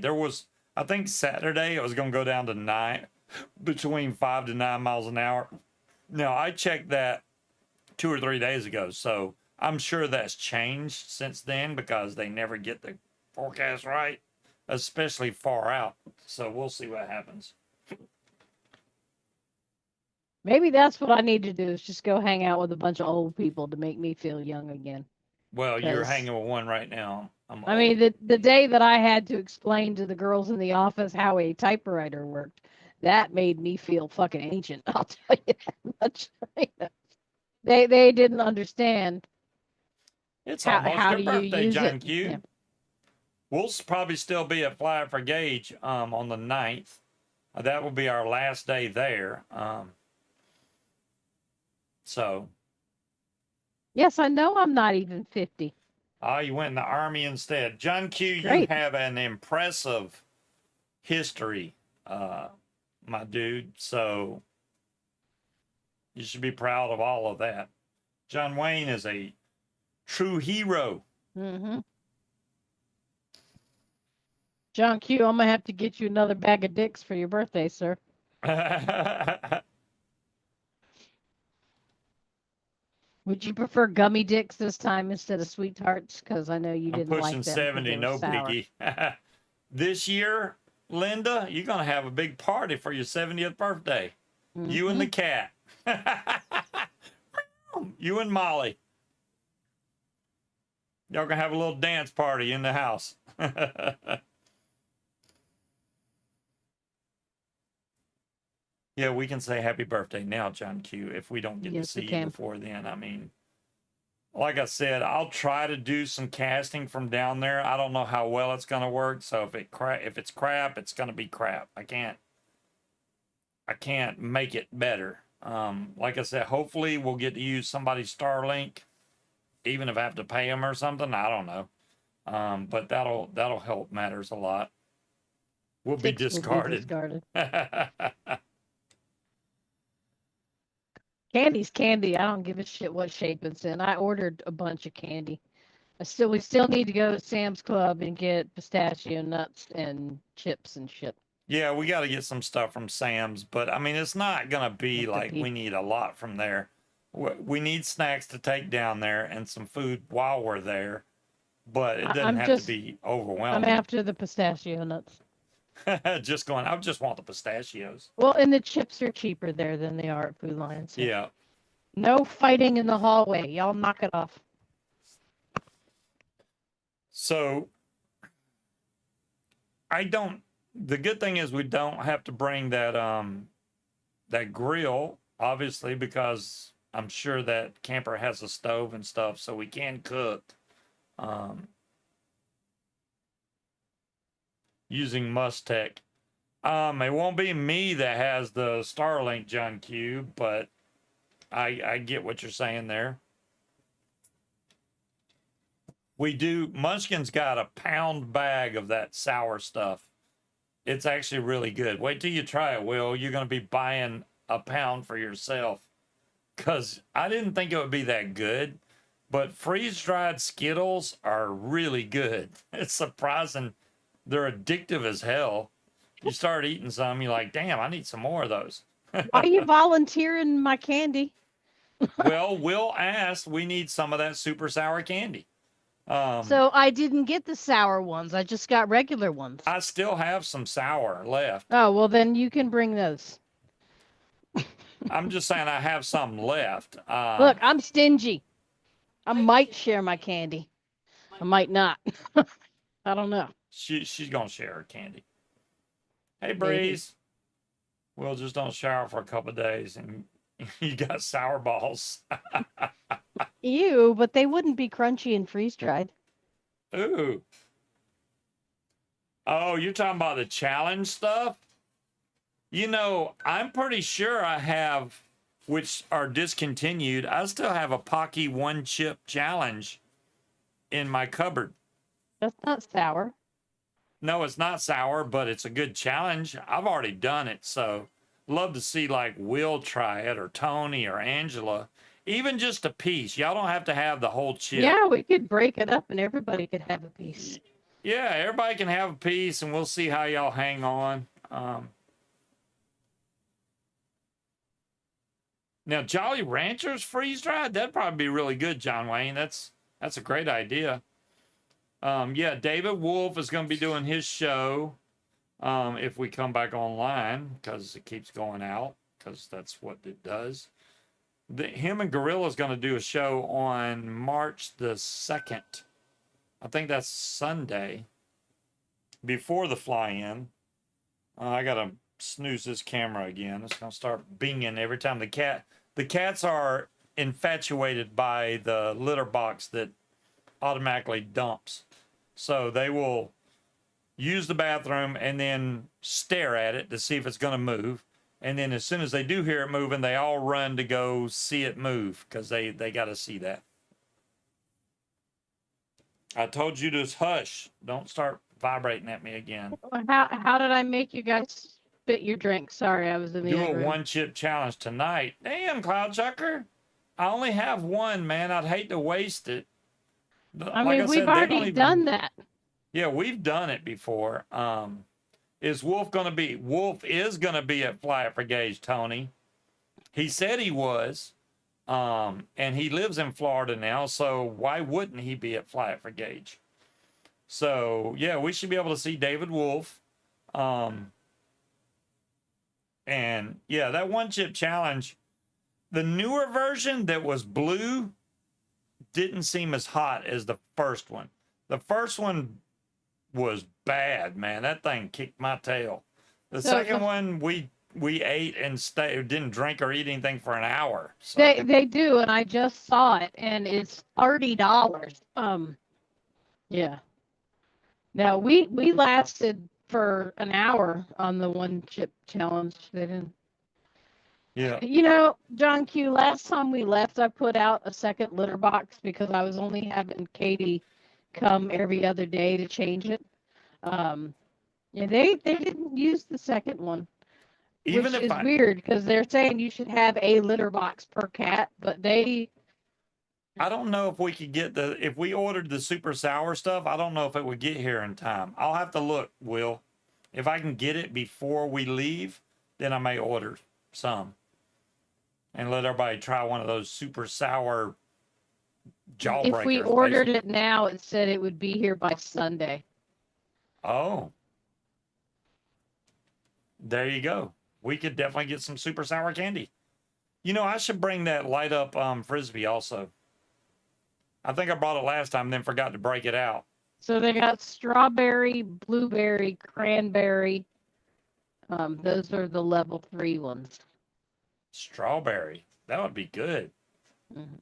I think Saturday it was going to go down to between 5 to 9 miles an hour. Now, I checked that 2 or 3 days ago, so I'm sure that's changed since then because they never get the forecast right, especially far out. So we'll see what happens. Maybe that's what I need to do is just go hang out with a bunch of old people to make me feel young again. Well, you're Because hanging with one right now. I'm I old. mean, the day that I had to explain to the girls in the office how a typewriter worked, that made me feel fucking ancient. I'll tell you that much. They didn't understand It's almost how your do you birthday, use it. John Q. Yeah. We'll probably still be at Fly for Gauge on the 9th. That will be our last day there. So. Yes, I know I'm not even 50. Oh, you went in the Army instead. John Q, you Great. have an impressive history, my dude. So you should be proud of all of that. John Wayne is a true hero. Mm-hmm. John Q, I'm gonna have to get you another bag of dicks for your birthday, sir. Would you prefer gummy dicks this time instead of sweethearts? Because I know you I'm didn't pushing like them because 70, they were no sour. biggie. This year, Linda, you're going to have a big party for your 70th birthday. Mm-hmm. You and the cat. You and Molly. Y'all going to have a little dance party in the house. Yeah, we can say happy birthday now, John Q, if we don't get to see you before then. I mean, like I said, I'll try to do some casting from down there. I don't know how well it's going to work. So if it's crap, it's going to be crap. I can't make it better. Like I said, hopefully we'll get to use somebody's Starlink, even if I have to pay them or something. I don't know. But that'll help matters a lot. We'll be discarded. Candy's candy. I don't give a shit what shape it's in. I ordered a bunch of candy. We still need to go to Sam's Club and get pistachio nuts and chips and shit. Yeah, we got to get some stuff from Sam's, but I mean, it's not going to be like we need a lot from there. We need snacks to take down there and some food while we're there, but it doesn't have to be overwhelming. I'm after the pistachio nuts. Just going, I just want the pistachios. Well, and the chips are cheaper there than they are at Food Lion. So Yeah. no fighting in the hallway. Y'all knock it off. So the good thing is we don't have to bring that grill, obviously, because I'm sure that camper has a stove and stuff, so we can cook using Mustech. It won't be me that has the Starlink, John Q, but I get what you're saying there. Munchkin's got a pound bag of that sour stuff. It's actually really good. Wait till you try it, Will. You're going to be buying a pound for yourself. Because I didn't think it would be that good. But freeze-dried Skittles are really good. It's surprising. They're addictive as hell. You start eating some, you're like, damn, I need some more of those. Why are you volunteering my candy? Well, Will asked, we need some of that super sour candy. So I didn't get the sour ones. I just got regular ones. I still have some sour left. Oh, well, then you can bring those. I'm just saying I have some left. Look, I'm stingy. I might share my candy. I might not. I don't know. She's going to share her candy. Hey, Breeze. Maybe. Well, just don't shower for a couple of days and you got sour balls. Ew, but they wouldn't be crunchy and freeze-dried. Ooh. Oh, you're talking about the challenge stuff? You know, I'm pretty sure I have, which are discontinued, I still have a Pocky one chip challenge in my cupboard. That's not sour. No, it's not sour, but it's a good challenge. I've already done it, so love to see like Will try it or Tony or Angela. Even just a piece. Y'all don't have to have the whole chip. Yeah, we could break it up and everybody could have a piece. Yeah, everybody can have a piece and we'll see how y'all hang on. Now, Jolly Ranchers freeze-dried? That'd probably be really good, John Wayne. That's a great idea. Yeah, David Wolf is going to be doing his show if we come back online because it keeps going out because that's what it does. Him and Gorilla's going to do a show on March the 2nd. I think that's Sunday before the fly-in. I got to snooze this camera again. It's going to start binging every time the cats are infatuated by the litter box that automatically dumps. So they will use the bathroom and then stare at it to see if it's going to move. And then as soon as they do hear it moving, they all run to go see it move because they got to see that. I told you to hush. Don't start vibrating at me again. How did I make you guys spit your drink? Sorry, I was in the other room. Do a one chip challenge tonight. Damn, Cloud Chucker. I only have one, man. I'd hate to waste it. I mean, we've already done that. Yeah, we've done it before. Is Wolf going to be? Wolf is going to be at Fly It for Gauge, Tony. He said he was. And he lives in Florida now, so why wouldn't he be at Fly It for Gauge? So, yeah, we should be able to see David Wolf. And, yeah, that one chip challenge, the newer version that was blue didn't seem as hot as the first one. The first one was bad, man. That thing kicked my tail. The second one, we ate and didn't drink or eat anything for an hour. So. They do, and I just saw it, and it's $30. Yeah. Now we lasted for an hour on the one chip challenge. They didn't. Yeah. You know, John Q, last time we left, I put out a second litter box because I was only having Katie come every other day to change it. Yeah, they didn't use the second one. Even which if is weird because they're saying you should have a litter box per cat, but I don't know if we could get if we ordered the super sour stuff, I don't know if it would get here in time. I'll have to look, Will. If I can get it before we leave, then I may order some and let everybody try one of those super sour jawbreakers. if we ordered it now, it said it would be here by Sunday. Oh. There you go. We could definitely get some super sour candy. You know, I should bring that light up frisbee also. I think I brought it last time, then forgot to break it out. So they got strawberry, blueberry, cranberry. Those are the level 3 ones. Strawberry. That would be good. Mm-hmm.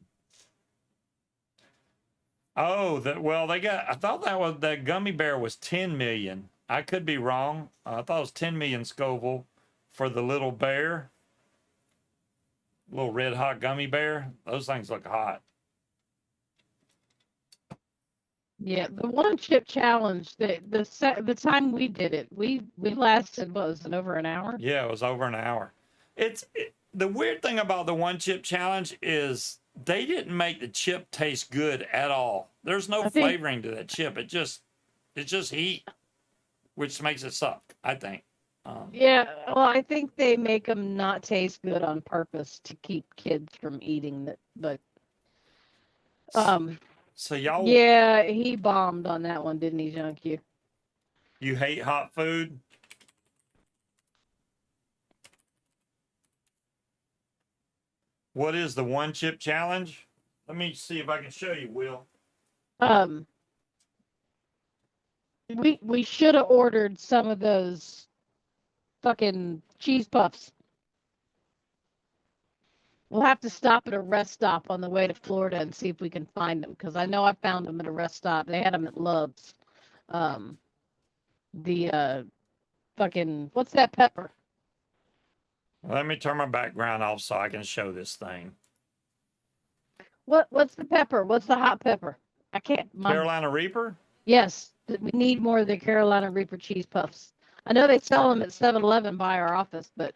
Oh, they got, I thought that gummy bear was 10 million. I could be wrong. I thought it was 10 million Scoville for the little bear. Little red hot gummy bear. Those things look hot. Yeah, the one chip challenge, the time we did it, we lasted, what was it, over an hour? Yeah, it was over an hour. The weird thing about the one chip challenge is they didn't make the chip taste good at all. There's no flavoring to that chip. It's just heat, which makes it suck, I think. Yeah, well, I think they make them not taste good on purpose to keep kids from eating it, but so y'all, yeah, he bombed on that one, didn't he, Junkie? You hate hot food? What is the one chip challenge? Let me see if I can show you, Will. We should have ordered some of those fucking cheese puffs. We'll have to stop at a rest stop on the way to Florida and see if we can find them, because I know I found them at a rest stop. They had them at Love's. Fucking, what's that pepper? Let me turn my background off so I can show this thing. What's the pepper? What's the hot pepper? I can't. Carolina Reaper? Yes, we need more of the Carolina Reaper cheese puffs. I know they sell them at 7-Eleven by our office, but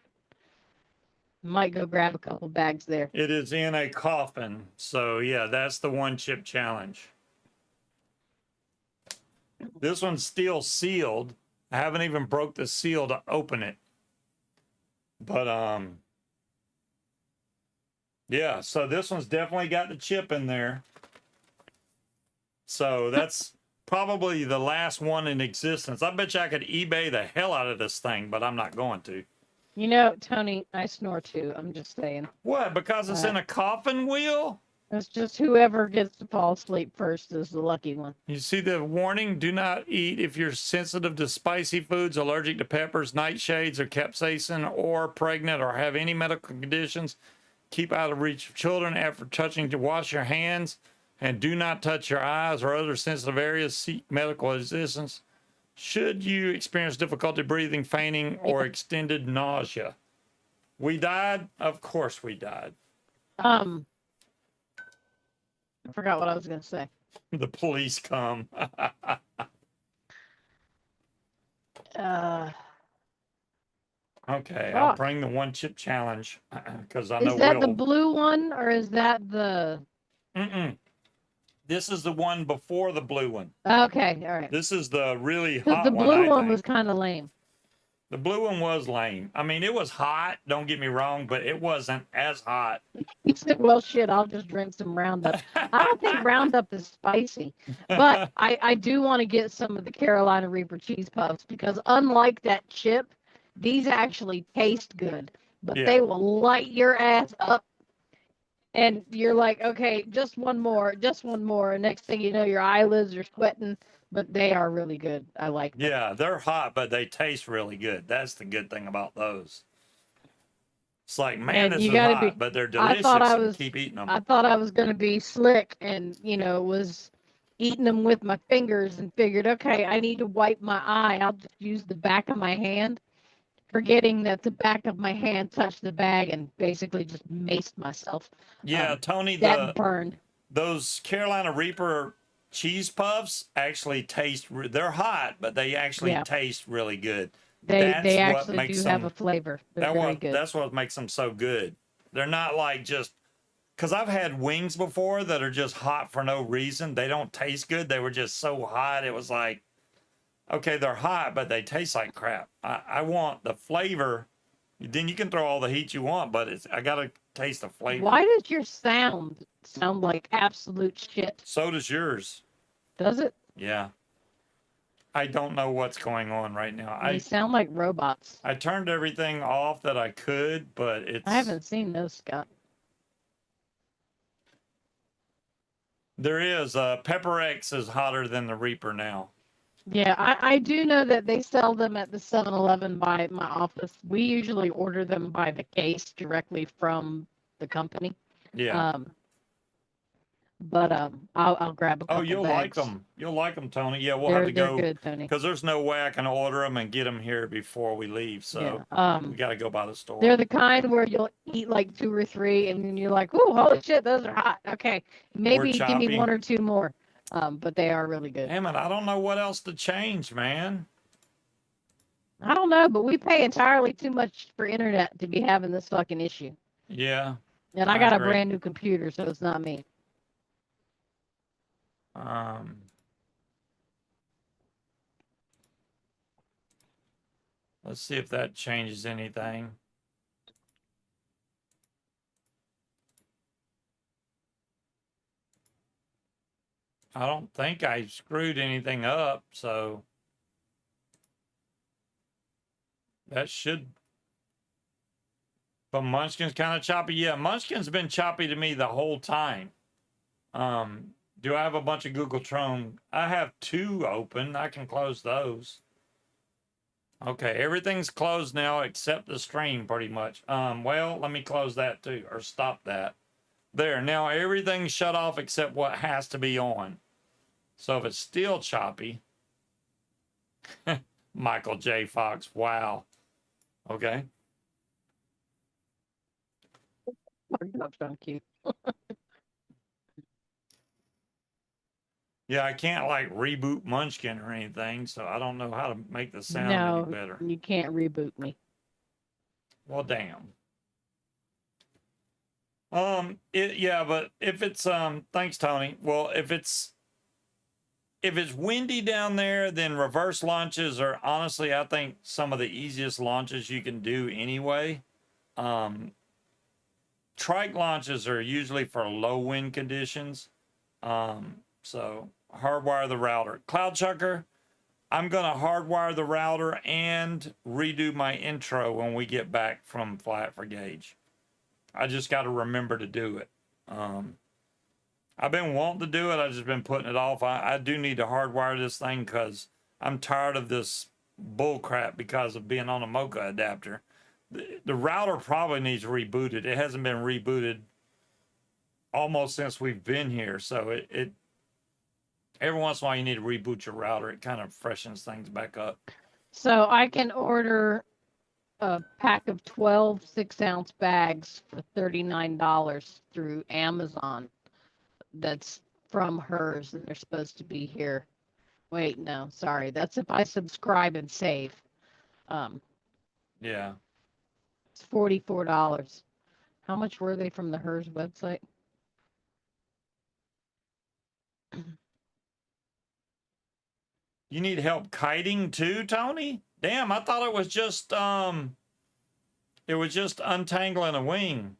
might go grab a couple bags there. It is in a coffin. So, yeah, that's the one chip challenge. This one's still sealed. I haven't even broke the seal to open it. But, yeah, so this one's definitely got the chip in there. So that's probably the last one in existence. I bet you I could eBay the hell out of this thing, but I'm not going to. You know, Tony, I snore too. I'm just saying. What? Because it's in a coffin, Will? It's just whoever gets to fall asleep first is the lucky one. You see the warning? Do not eat if you're sensitive to spicy foods, allergic to peppers, nightshades, or capsaicin, or pregnant, or have any medical conditions. Keep out of reach of children after touching to wash your hands, and do not touch your eyes or other sensitive areas. Seek medical assistance. Should you experience difficulty breathing, fainting, or extended nausea. We died? Of course we died. I forgot what I was going to say. The police come. Okay, I'll bring the one chip challenge because I know. Is that the blue one or is that the? This is the one before the blue one. Okay, all right. This is the really hot one. The blue one was kind of lame. The blue one was lame. I mean, it was hot. Don't get me wrong, but it wasn't as hot. He said, "Well, shit, I'll just drink some Roundup." I don't think Roundup is spicy, but I do want to get some of the Carolina Reaper cheese puffs because unlike that chip, these actually taste good, but they will light your ass up. And you're like, okay, just one more. And next thing you know, your eyelids are sweating, but they are really good. I like them. Yeah, they're hot, but they taste really good. That's the good thing about those. It's like, man, this is hot, but they're delicious. Keep eating them. I thought I was going to be slick and, was eating them with my fingers and figured, okay, I need to wipe my eye. I'll just use the back of my hand. Forgetting that the back of my hand touched the bag and basically just maced myself. Yeah, Tony, that burned. Those Carolina Reaper cheese puffs actually taste. They're hot, but they actually taste really good. They That's what actually makes do have a them. flavor. They're very good. That's what makes them so good. They're not like just because I've had wings before that are just hot for no reason. They don't taste good. They were just so hot. It was like, okay, they're hot, but they taste like crap. I want the flavor. Then you can throw all the heat you want, but I gotta taste the flavor. Why does your sound like absolute shit? So does yours. Does it? Yeah. I don't know what's going on right now. They sound like robots. I turned everything off that I could, but it's. I haven't seen those, Scott. There is. Pepper X is hotter than the Reaper now. Yeah, I do know that they sell them at the 7-Eleven by my office. We usually order them by the case directly from the company. Yeah. But I'll grab a couple. Oh, you'll like bags. them. You'll like them, Tony. Yeah, we'll they're, have to go. They're good, Tony. Because there's no way I can order them and get them here before we leave. So we got to go by the store. They're the kind where you'll eat like 2 or 3, and then you're like, "Ooh, holy shit, those are hot." Okay, maybe give me 1 or 2 more. But they are really good. Damn it, I don't know what else to change, man. I don't know, but we pay entirely too much for internet to be having this fucking issue. Yeah. And I got a brand new computer, so it's not me. Let's see if that changes anything. I don't think I screwed anything up, so that should. But Munchkin's kind of choppy. Yeah, Munchkin's been choppy to me the whole time. Do I have a bunch of Google Chrome? I have 2 open. I can close those. Okay, everything's closed now except the stream, pretty much. Well, let me close that too, or stop that. There, now everything's shut off except what has to be on. So if it's still choppy, Michael J. Fox, wow. Okay. That's so cute. Yeah, I can't like reboot Munchkin or anything, so I don't know how to make the sound any better. You can't reboot me. Well, damn. Yeah, but if it's thanks, Tony. Well, if it's windy down there, then reverse launches are honestly, I think, some of the easiest launches you can do anyway. Trike launches are usually for low wind conditions. So hardwire the router. Cloud Chucker, I'm gonna hardwire the router and redo my intro when we get back from Flight for Gauge. I just got to remember to do it. I've been wanting to do it. I've just been putting it off. I do need to hardwire this thing because I'm tired of this bull crap because of being on a Mocha adapter. The router probably needs rebooted. It hasn't been rebooted almost since we've been here. So it every once in a while you need to reboot your router. It kind of freshens things back up. So I can order a pack of 12 6-ounce bags for $39 through Amazon. That's from hers, and they're supposed to be here. Wait, no, sorry. That's if I subscribe and save. Yeah. It's $44. How much were they from the hers website? You need help kiting too, Tony? Damn, I thought it was just untangling a wing.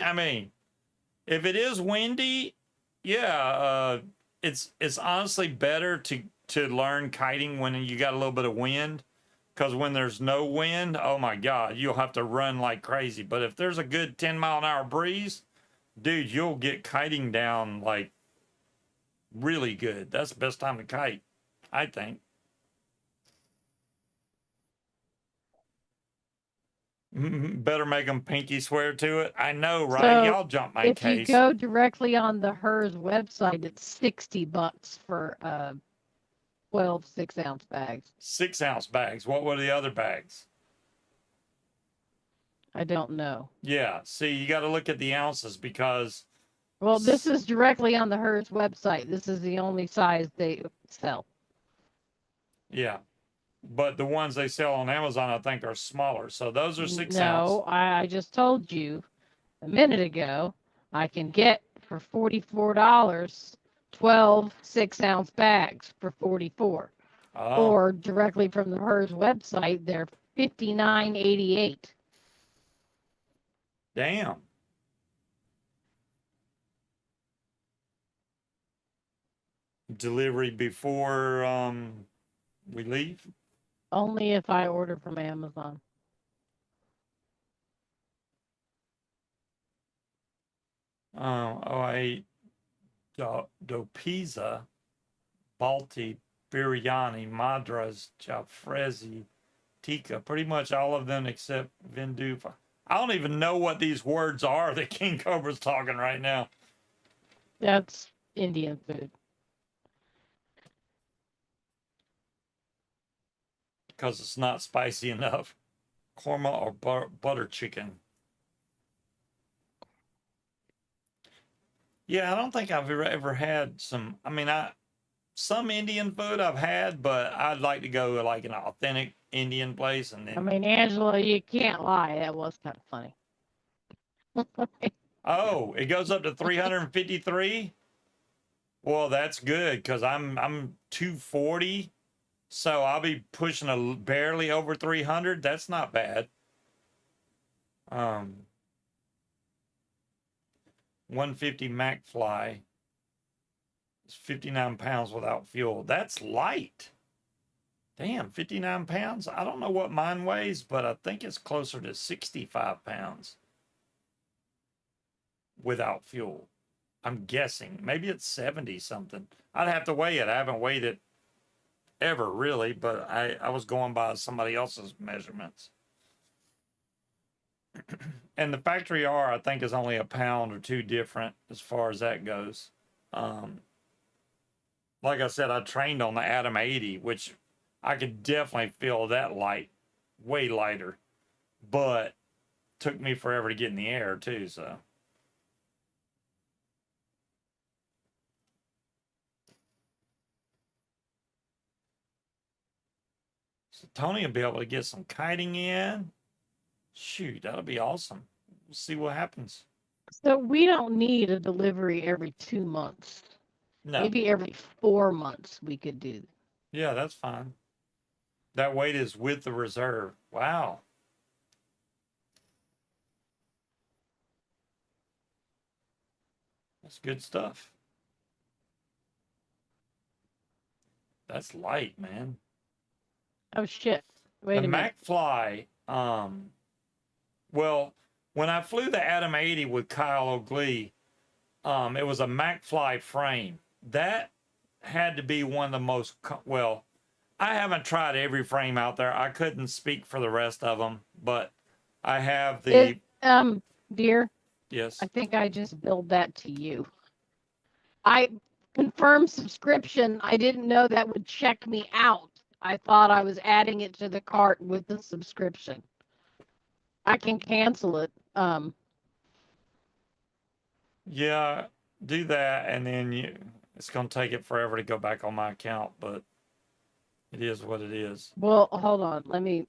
I mean, if it is windy, yeah, it's honestly better to learn kiting when you got a little bit of wind, because when there's no wind, oh my God, you'll have to run like crazy. But if there's a good 10-mile-an-hour breeze, dude, you'll get kiting down like really good. That's the best time to kite, I think. Better make them pinky swear to it. I know, right? So y'all jump my case. If you go directly on the hers website, it's $60 for 12 6-ounce bags. 6-ounce bags. What were the other bags? I don't know. Yeah. See, you got to look at the ounces because. Well, this is directly on the hers website. This is the only size they sell. Yeah. but the ones they sell on Amazon, I think, are smaller. So those are 6 ounce. No, I just told you a minute ago, I can get for $44 12 6-ounce bags for 44. Oh, Or directly from the HERS website, they're $59.88. damn. Delivery before we leave. Only if I order from Amazon. Oh, I ate do pizza, Balti, Biryani, Madras, Jalfrezi, Tikka. Pretty much all of them except Vinduva. I don't even know what these words are that King Cobra's talking right now. That's Indian food. Because it's not spicy enough. Korma or butter chicken. Yeah, I don't think I've ever had some. I mean, some Indian food I've had, but I'd like to go to like an authentic Indian place and I then. mean, Angela, you can't lie. That was kind of funny. Oh, it goes up to 353. Well, that's good because I'm 240, so I'll be pushing barely over 300. That's not bad. 150 McFly. It's 59 pounds without fuel. That's light. Damn, 59 pounds. I don't know what mine weighs, but I think it's closer to 65 pounds without fuel. I'm guessing. Maybe it's 70 something. I'd have to weigh it. I haven't weighed it ever really, but I was going by somebody else's measurements. And the factory R, I think, is only a pound or two different as far as that goes. Like I said, I trained on the Atom 80, which I could definitely feel that light, way lighter, but took me forever to get in the air too. So Tony will be able to get some kiting in. Shoot, that'll be awesome. We'll see what happens. So we don't need a delivery every 2 months. No. Maybe every 4 months we could do. Yeah, that's fine. That weight is with the reserve. Wow. That's good stuff. That's light, man. Oh shit. Wait The a minute. McFly, well, when I flew the Atom 80 with Kyle O'Glee, it was a McFly frame. That had to be one of the most, well, I haven't tried every frame out there. I couldn't speak for the rest of them, but I have the. Dear, Yes. I think I just billed that to you. I confirmed subscription. I didn't know that would check me out. I thought I was adding it to the cart with the subscription. I can cancel it. Yeah, do that, and then it's gonna take it forever to go back on my account, but it is what it is. Well, hold on. Let me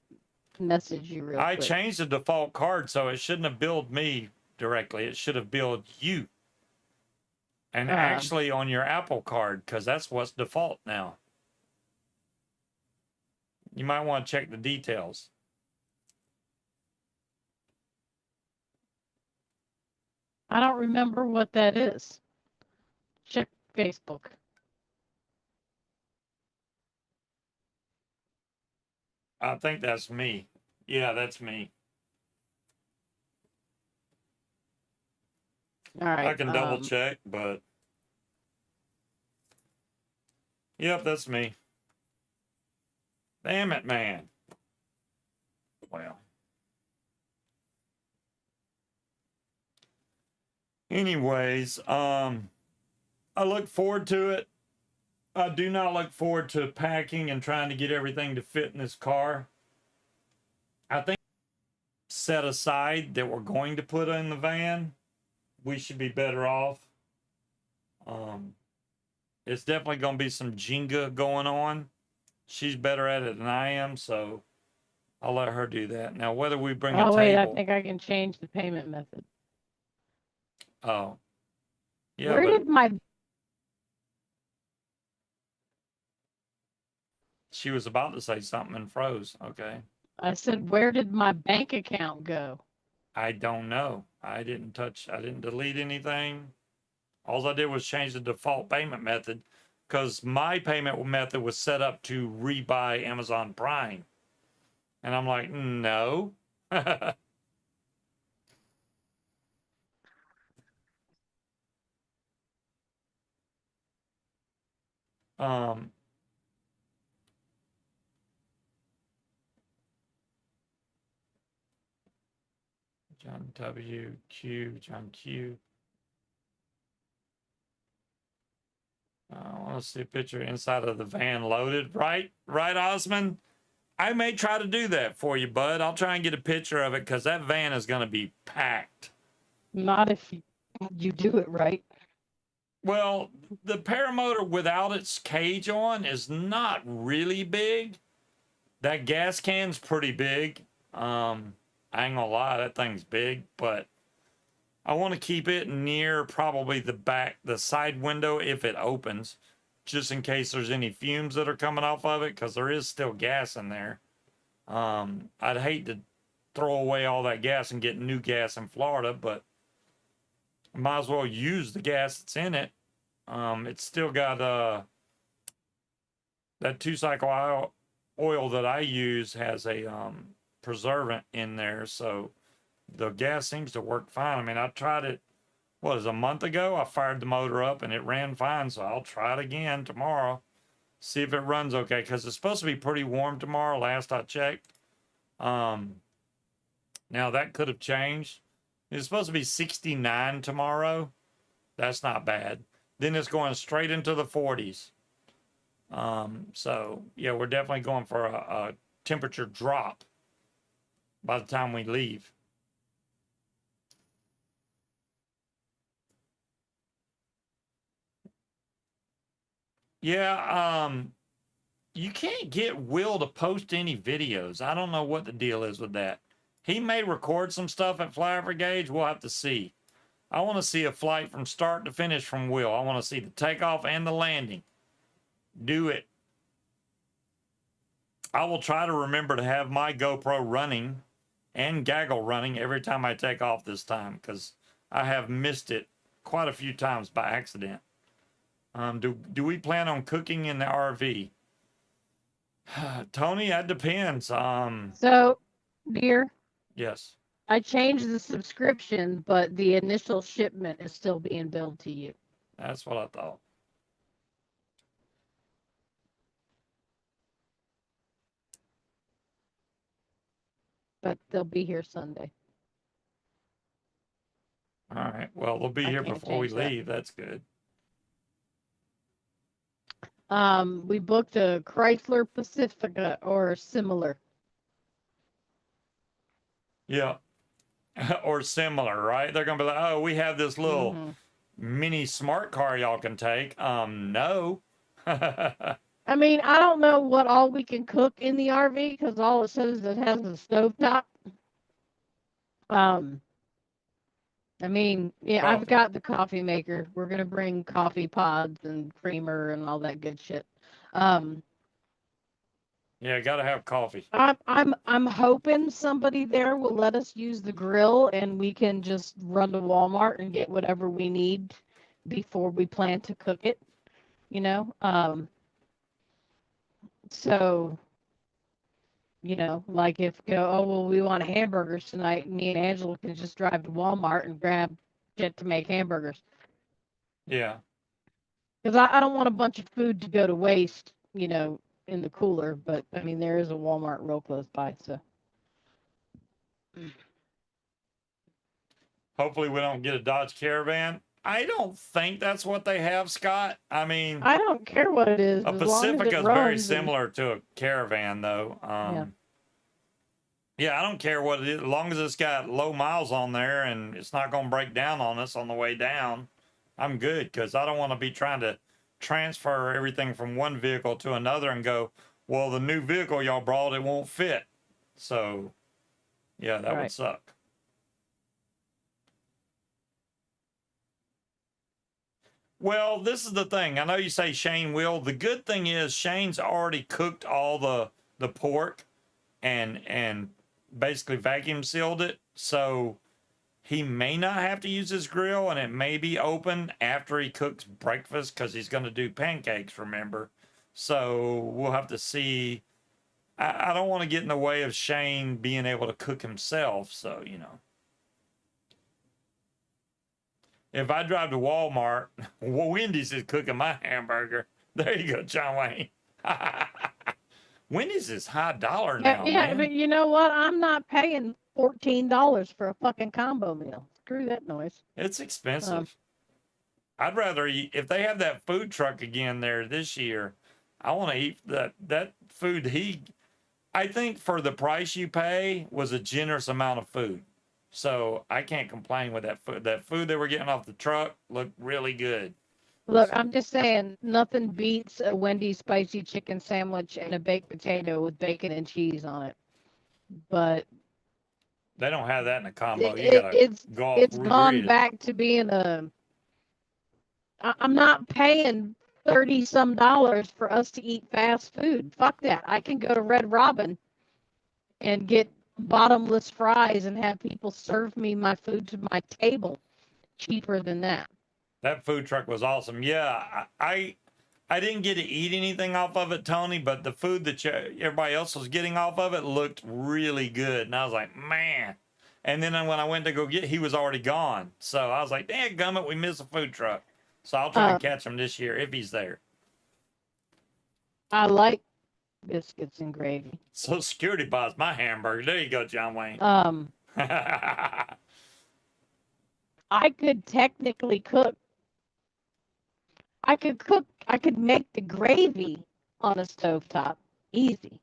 message you real I quick. changed the default card, so it shouldn't have billed me directly. It should have billed you. And actually on your Apple card, because that's what's default now. You might want to check the details. I don't remember what that is. Check Facebook. I think that's me. Yeah, that's me. All right. I can double check, but yep, that's me. Damn it, man. Well. Anyways, I look forward to it. I do not look forward to packing and trying to get everything to fit in this car. I think set aside that we're going to put in the van, we should be better off. It's definitely going to be some Jenga going on. She's better at it than I am, so I'll let her do that. Now, whether we bring a Oh wait, I table, think I can change the payment method. oh, yeah, Where but did my she was about to say something and froze. Okay. I said where did my bank account go? I don't know. I didn't delete anything. All I did was change the default payment method because my payment method was set up to rebuy Amazon Prime. And I'm like, no. um, John W. Q. John Q. I want to see a picture inside of the van loaded. Right, Osmond? I may try to do that for you, bud. I'll try and get a picture of it because that van is going to be packed. Not if you do it right. Well, the paramotor without its cage on is not really big. That gas can's pretty big. I ain't gonna lie, that thing's big, but I want to keep it near probably the side window if it opens, just in case there's any fumes that are coming off of it, because there is still gas in there. I'd hate to throw away all that gas and get new gas in Florida, but might as well use the gas that's in it. It's still got that 2-cycle oil that I use has a preservant in there, so the gas seems to work fine. I mean, I tried it, what is a month ago? I fired the motor up and it ran fine, so I'll try it again tomorrow, see if it runs okay, because it's supposed to be pretty warm tomorrow, last I checked. Now that could have changed. It's supposed to be 69 tomorrow. That's not bad. Then it's going straight into the 40s. So yeah, we're definitely going for a temperature drop by the time we leave. Yeah, you can't get Will to post any videos. I don't know what the deal is with that. He may record some stuff at Flyover Gauge. We'll have to see. I want to see a flight from start to finish from Will. I want to see the takeoff and the landing. Do it. I will try to remember to have my GoPro running and Gaggle running every time I take off this time, because I have missed it quite a few times by accident. Do we plan on cooking in the RV? Tony, that depends. So, dear, Yes. I changed the subscription, but the initial shipment is still being billed to you. That's what I thought. But they'll be here Sunday. All right. Well, they'll be here before we leave. That's good. We booked a Chrysler Pacifica or similar. Yeah. Or similar, right? They're gonna be like, oh, we have this little mini smart car y'all can take. No. I mean, I don't know what all we can cook in the RV because all it says is it has a stovetop. I mean, yeah, Coffee. I've got the coffee maker. We're gonna bring coffee pods and creamer and all that good shit. Yeah, gotta have coffee. I'm hoping somebody there will let us use the grill and we can just run to Walmart and get whatever we need before we plan to cook it. You know, so like if oh well we want hamburgers tonight, me and Angela can just drive to Walmart and grab shit to make hamburgers. Yeah. Because I don't want a bunch of food to go to waste, in the cooler. But I mean, there is a Walmart real close by, so. Hopefully we don't get a Dodge Caravan. I don't think that's what they have, Scott. I mean, I don't care what it is. a Pacifica is very similar to a Caravan, though. Yeah, I don't care what it is, as long as it's got low miles on there and it's not going to break down on us on the way down. I'm good, because I don't want to be trying to transfer everything from one vehicle to another and go, Well, the new vehicle y'all brought, it won't fit. So, yeah, that would Right. suck. Well, this is the thing. I know you say Shane will. The good thing is Shane's already cooked all the pork and basically vacuum sealed it. So he may not have to use his grill, and it may be open after he cooks breakfast because he's going to do pancakes, remember? So we'll have to see. I don't want to get in the way of Shane being able to cook himself. So, you know, if I drive to Walmart, well, Wendy's is cooking my hamburger. There you go, John Wayne. Wendy's is high dollar now, Yeah, man. but you know what? I'm not paying $14 for a fucking combo meal. Screw that noise. It's expensive. I'd rather eat, if they have that food truck again there this year, I want to eat that food I think for the price you pay was a generous amount of food. So I can't complain with that food. That food they were getting off the truck looked really good. Look, I'm just saying, nothing beats a Wendy's spicy chicken sandwich and a baked potato with bacon and cheese on it. But They don't have that in a combo. You gotta go off it's gone regret it. back to being I'm not paying 30 some dollars for us to eat fast food. Fuck that. I can go to Red Robin and get bottomless fries and have people serve me my food to my table cheaper than that. That food truck was awesome. Yeah, I didn't get to eat anything off of it, Tony, but the food that everybody else was getting off of it looked really good. And I was like, man. And then when I went to go get, he was already gone. So I was like, dang gummit, we missed a food truck. So I'll try and catch him this year if he's there. I like biscuits and gravy. So security buys my hamburger. There you go, John Wayne. I could technically cook. I could make the gravy on a stovetop. Easy.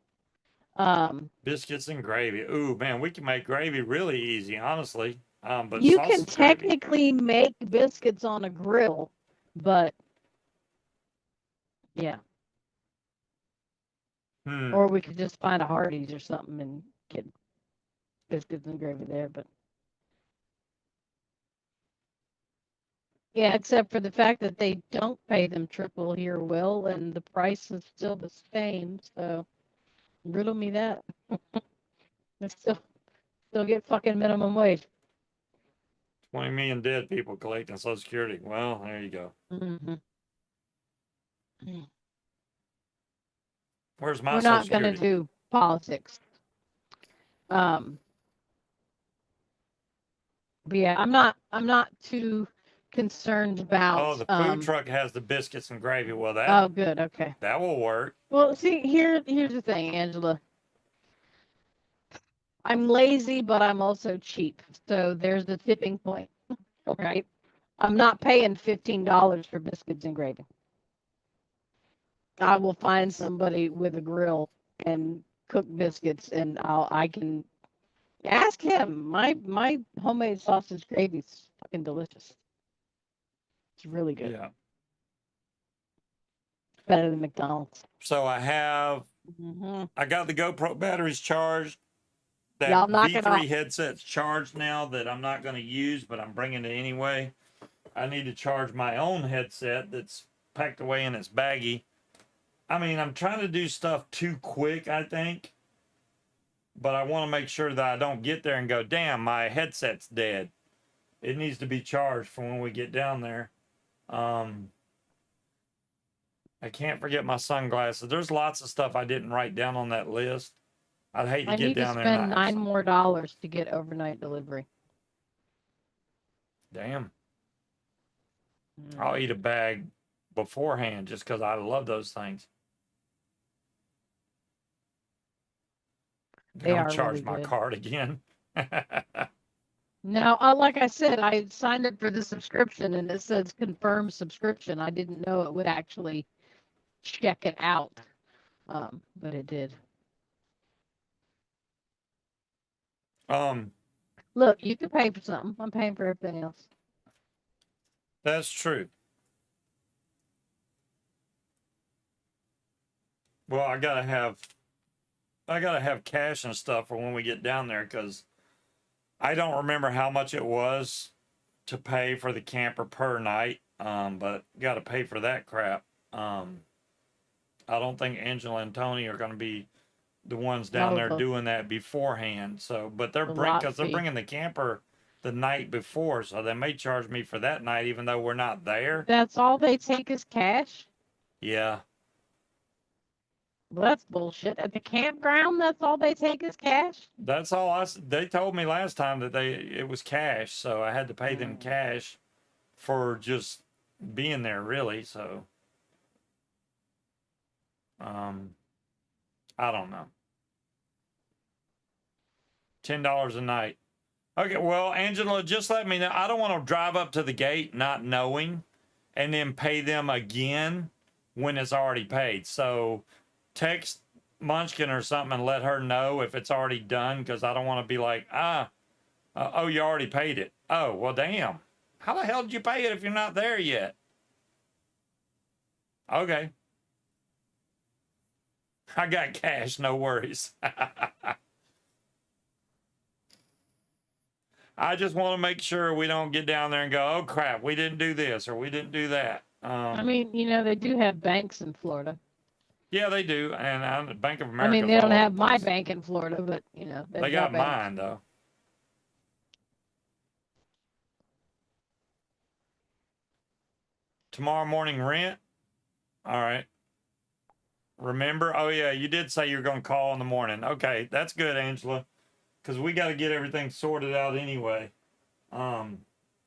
Biscuits and gravy. Ooh, man, we can make gravy really easy, honestly. But you can sausage gravy. technically make biscuits on a grill, but yeah. Or we could just find a Hardee's or something and get biscuits and gravy there, but yeah, except for the fact that they don't pay them triple here, Will, and the price is still the same, so riddle me that. They still get fucking minimum wage. 20 million dead people collecting Social Security. Well, there you go. Mm-hmm. Where's my We're Social not Security? going to do politics. But yeah, I'm not too concerned about. Oh, the food truck has the biscuits and gravy. Well, that. Oh, good. Okay. That will work. Well, see, here's the thing, Angela. I'm lazy, but I'm also cheap. So there's the tipping point, right? I'm not paying $15 for biscuits and gravy. I will find somebody with a grill and cook biscuits, and I can ask him. My homemade sausage gravy is fucking delicious. It's really good. Yeah. Better than McDonald's. So I have. I got the GoPro batteries charged. That Y'all knock it V3 off. headset's charged now that I'm not going to use, but I'm bringing it anyway. I need to charge my own headset that's packed away in its baggie. I mean, I'm trying to do stuff too quick, I think. But I want to make sure that I don't get there and go, damn, my headset's dead. It needs to be charged for when we get down there. I can't forget my sunglasses. There's lots of stuff I didn't write down on that list. I'd hate to get down there. I need to spend $9 more to get overnight delivery. Damn. I'll eat a bag beforehand just because I love those things. They are charge really my good. card again. No, like I said, I signed up for the subscription and it says confirm subscription. I didn't know it would actually check it out, but it did. Look, you can pay for something. I'm paying for everything else. That's true. Well, I gotta have cash and stuff for when we get down there because I don't remember how much it was to pay for the camper per night. But gotta pay for that crap. I don't think Angela and Tony are gonna be the ones down there the doing that beforehand. So, but they're lot because they're fee. bringing the camper the night before, so they may charge me for that night, even though we're not there. That's all they take is cash? Yeah, Well, that's bullshit. At the campground, that's all they take is cash? that's all they told me last time that it was cash, so I had to pay them cash for just being there, really. So, I don't know. $10 a night. Okay, well, Angela, just let me know. I don't want to drive up to the gate not knowing and then pay them again when it's already paid. So text Munchkin or something and let her know if it's already done because I don't want to be like, oh, you already paid it. Oh, well, damn. How the hell did you pay it if you're not there yet? Okay. I got cash, no worries. I just want to make sure we don't get down there and go, oh crap, we didn't do this or we didn't do that. I mean, they do have banks in Florida. Yeah, they do, and Bank of I America. mean, they don't have my bank in Florida, but they got mine though. Tomorrow morning rent. All right. Remember? Oh yeah, you did say you're going to call in the morning. Okay, that's good, Angela, because we got to get everything sorted out anyway. And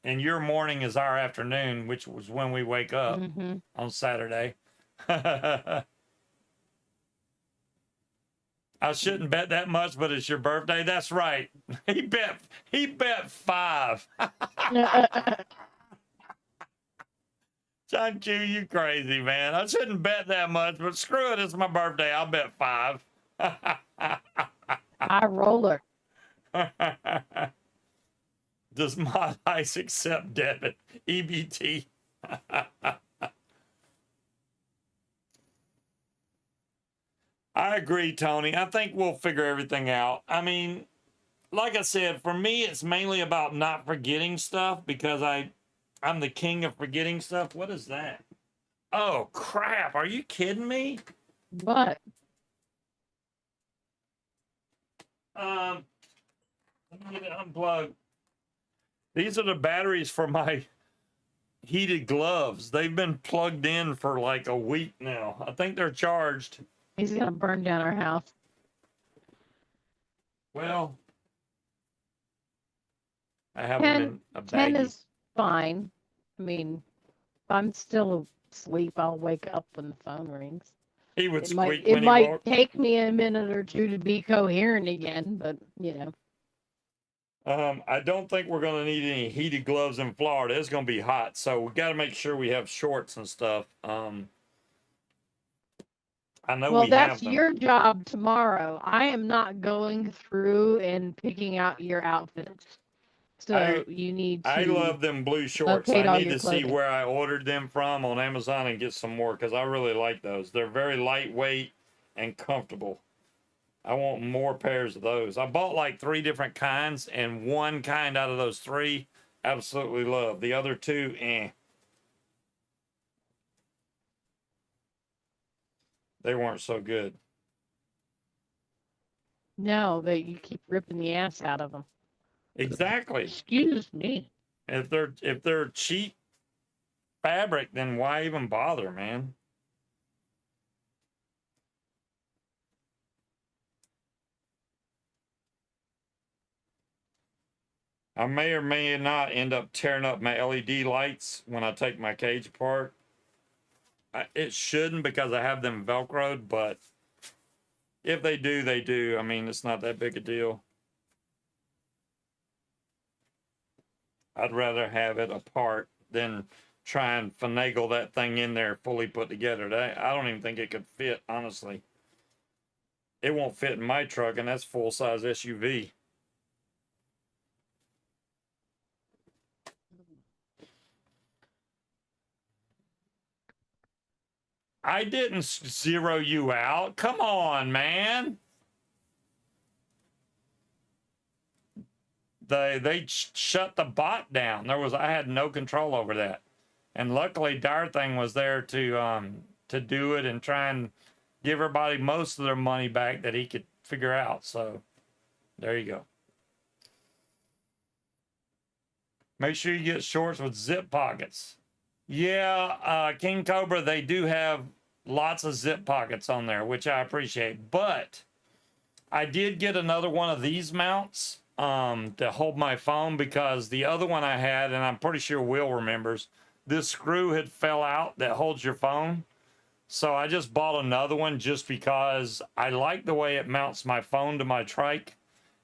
your morning is our afternoon, which was when we wake up on Saturday. I shouldn't bet that much, but it's your birthday. That's right. He bet 5. John Q, you crazy, man. I shouldn't bet that much, but screw it. It's my birthday. I'll bet 5. High roller. Does Mod Ice accept debit? EBT. I agree, Tony. I think we'll figure everything out. I mean, like I said, for me, it's mainly about not forgetting stuff because I'm the king of forgetting stuff. What is that? Oh, crap. Are you kidding me? What? Let me get it unplugged. These are the batteries for my heated gloves. They've been plugged in for like a week now. I think they're charged. He's going to burn down our house. Well, I have them in a baggie. 10 is fine. I mean, if I'm still asleep, I'll wake up when the phone rings. He would It squeak might, it when he might walked. take me a minute or two to be coherent again, but I don't think we're going to need any heated gloves in Florida. It's going to be hot, so we got to make sure we have shorts and stuff. I know well, we have that's them. your job tomorrow. I am not going through and picking out your outfits. So you need to. I love them blue shorts. locate I all need your to see clothing. where I ordered them from on Amazon and get some more because I really like those. They're very lightweight and comfortable. I want more pairs of those. I bought like 3 different kinds, and one kind out of those 3 absolutely love. The other 2, they weren't so good. No, that you keep ripping the ass out of them. Exactly. Excuse me. If they're cheap fabric, then why even bother, man? I may or may not end up tearing up my LED lights when I take my cage apart. It shouldn't because I have them Velcroed, but if they do, they do. I mean, it's not that big a deal. I'd rather have it apart than try and finagle that thing in there fully put together. I don't even think it could fit, honestly. It won't fit in my truck, and that's full-size SUV. I didn't zero you out. Come on, man. They shut the bot down. I had no control over that. And luckily Dire Thing was there to do it and try and give everybody most of their money back that he could figure out. So there you go. Make sure you get shorts with zip pockets. Yeah, King Cobra, they do have lots of zip pockets on there, which I appreciate. But I did get another one of these mounts to hold my phone, because the other one I had, and I'm pretty sure Will remembers, this screw had fell out that holds your phone. So I just bought another one just because I like the way it mounts my phone to my trike.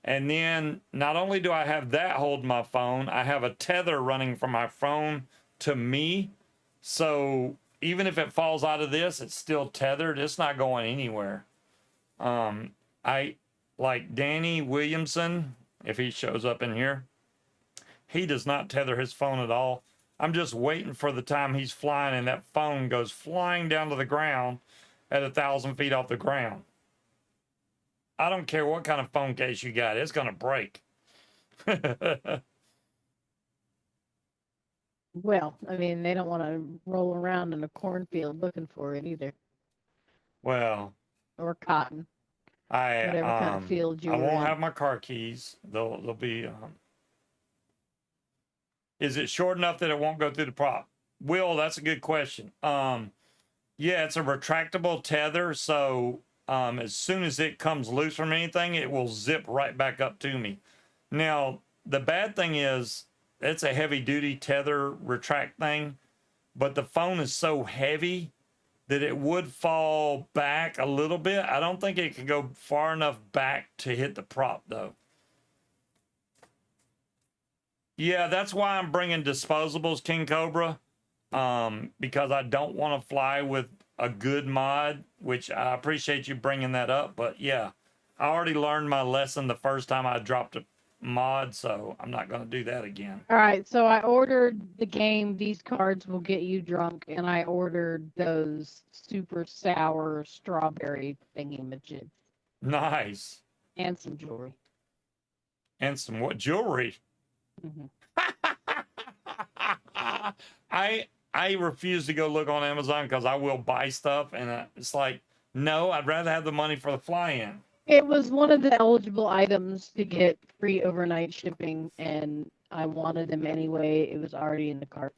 And then not only do I have that hold my phone, I have a tether running from my phone to me. So even if it falls out of this, it's still tethered. It's not going anywhere. I like Danny Williamson, if he shows up in here, he does not tether his phone at all. I'm just waiting for the time he's flying and that phone goes flying down to the ground at 1,000 feet off the ground. I don't care what kind of phone case you got. It's going to break. Well, I mean, they don't want to roll around in a cornfield looking for it either. Well, or cotton. Whatever kind of field you I won't in. have my car keys. They'll be. Is it short enough that it won't go through the prop? Will, that's a good question. Yeah, it's a retractable tether, so as soon as it comes loose from anything, it will zip right back up to me. Now, the bad thing is, it's a heavy-duty tether retract thing, but the phone is so heavy that it would fall back a little bit. I don't think it can go far enough back to hit the prop, though. Yeah, that's why I'm bringing disposables, King Cobra, because I don't want to fly with a good mod, which I appreciate you bringing that up. But yeah, I already learned my lesson the first time I dropped a mod, so I'm not going to do that again. All right, so I ordered the game These Cards Will Get You Drunk, and I ordered those super sour strawberry thingy-majig. Nice. And some jewelry. And some what? Jewelry? Mm-hmm. I refuse to go look on Amazon because I will buy stuff, and it's like, no, I'd rather have the money for the fly-in. It was one of the eligible items to get free overnight shipping, and I wanted them anyway. It was already in the cart.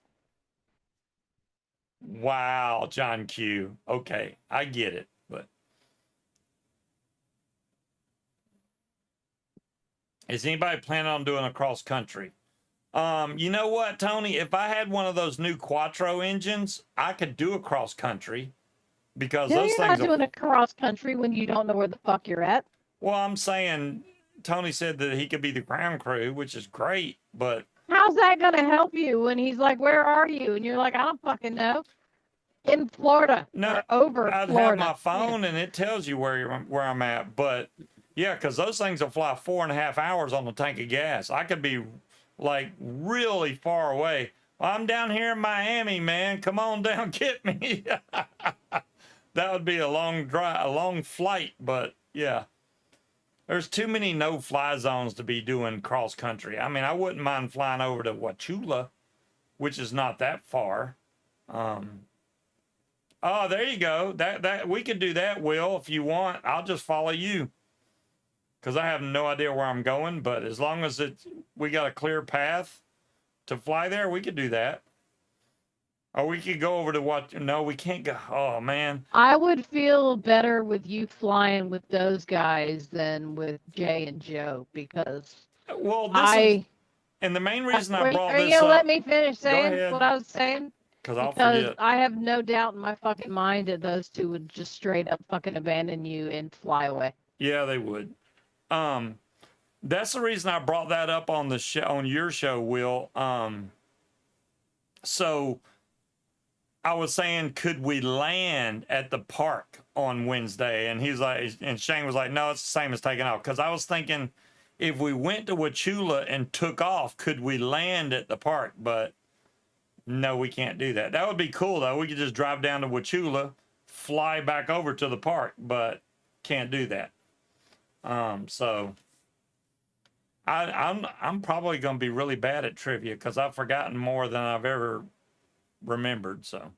Wow, John Q. Okay, I get it, but is anybody planning on doing a cross country? You know what, Tony? If I had one of those new Quattro engines, I could do a cross country, because those you're things not doing a cross country when you don't know where the fuck you're at. Well, I'm saying Tony said that he could be the ground crew, which is great, but how's that gonna help you when he's like, "Where are you?" and you're like, "I don't fucking know." In Florida, no, or over I'd Florida. have my phone and it tells you where I'm at. But yeah, because those things will fly 4.5 hours on a tank of gas. I could be like really far away. Well, I'm down here in Miami, man. Come on down, get me. That would be a long drive, a long flight. But yeah, there's too many no-fly zones to be doing cross country. I mean, I wouldn't mind flying over to Wachula, which is not that far. Oh, there you go. That we could do that, Will, if you want. I'll just follow you, because I have no idea where I'm going. But as long as we got a clear path to fly there, we could do that. Or we could go over to what? No, we can't go. Oh man, I would feel better with you flying with those guys than with Jay and Joe, because well, and the main reason I brought this up. Are you gonna let me finish saying what I was saying? Because I'll forget. I have no doubt in my fucking mind that those two would just straight up fucking abandon you and fly away. Yeah, they would. That's the reason I brought that up on the show, on your show, Will. So I was saying, could we land at the park on Wednesday? And he's like, and Shane was like, no, it's the same as taking off. Because I was thinking, if we went to Wachula and took off, could we land at the park? But no, we can't do that. That would be cool, though. We could just drive down to Wachula, fly back over to the park, but can't do that. So I'm probably going to be really bad at trivia because I've forgotten more than I've ever remembered. So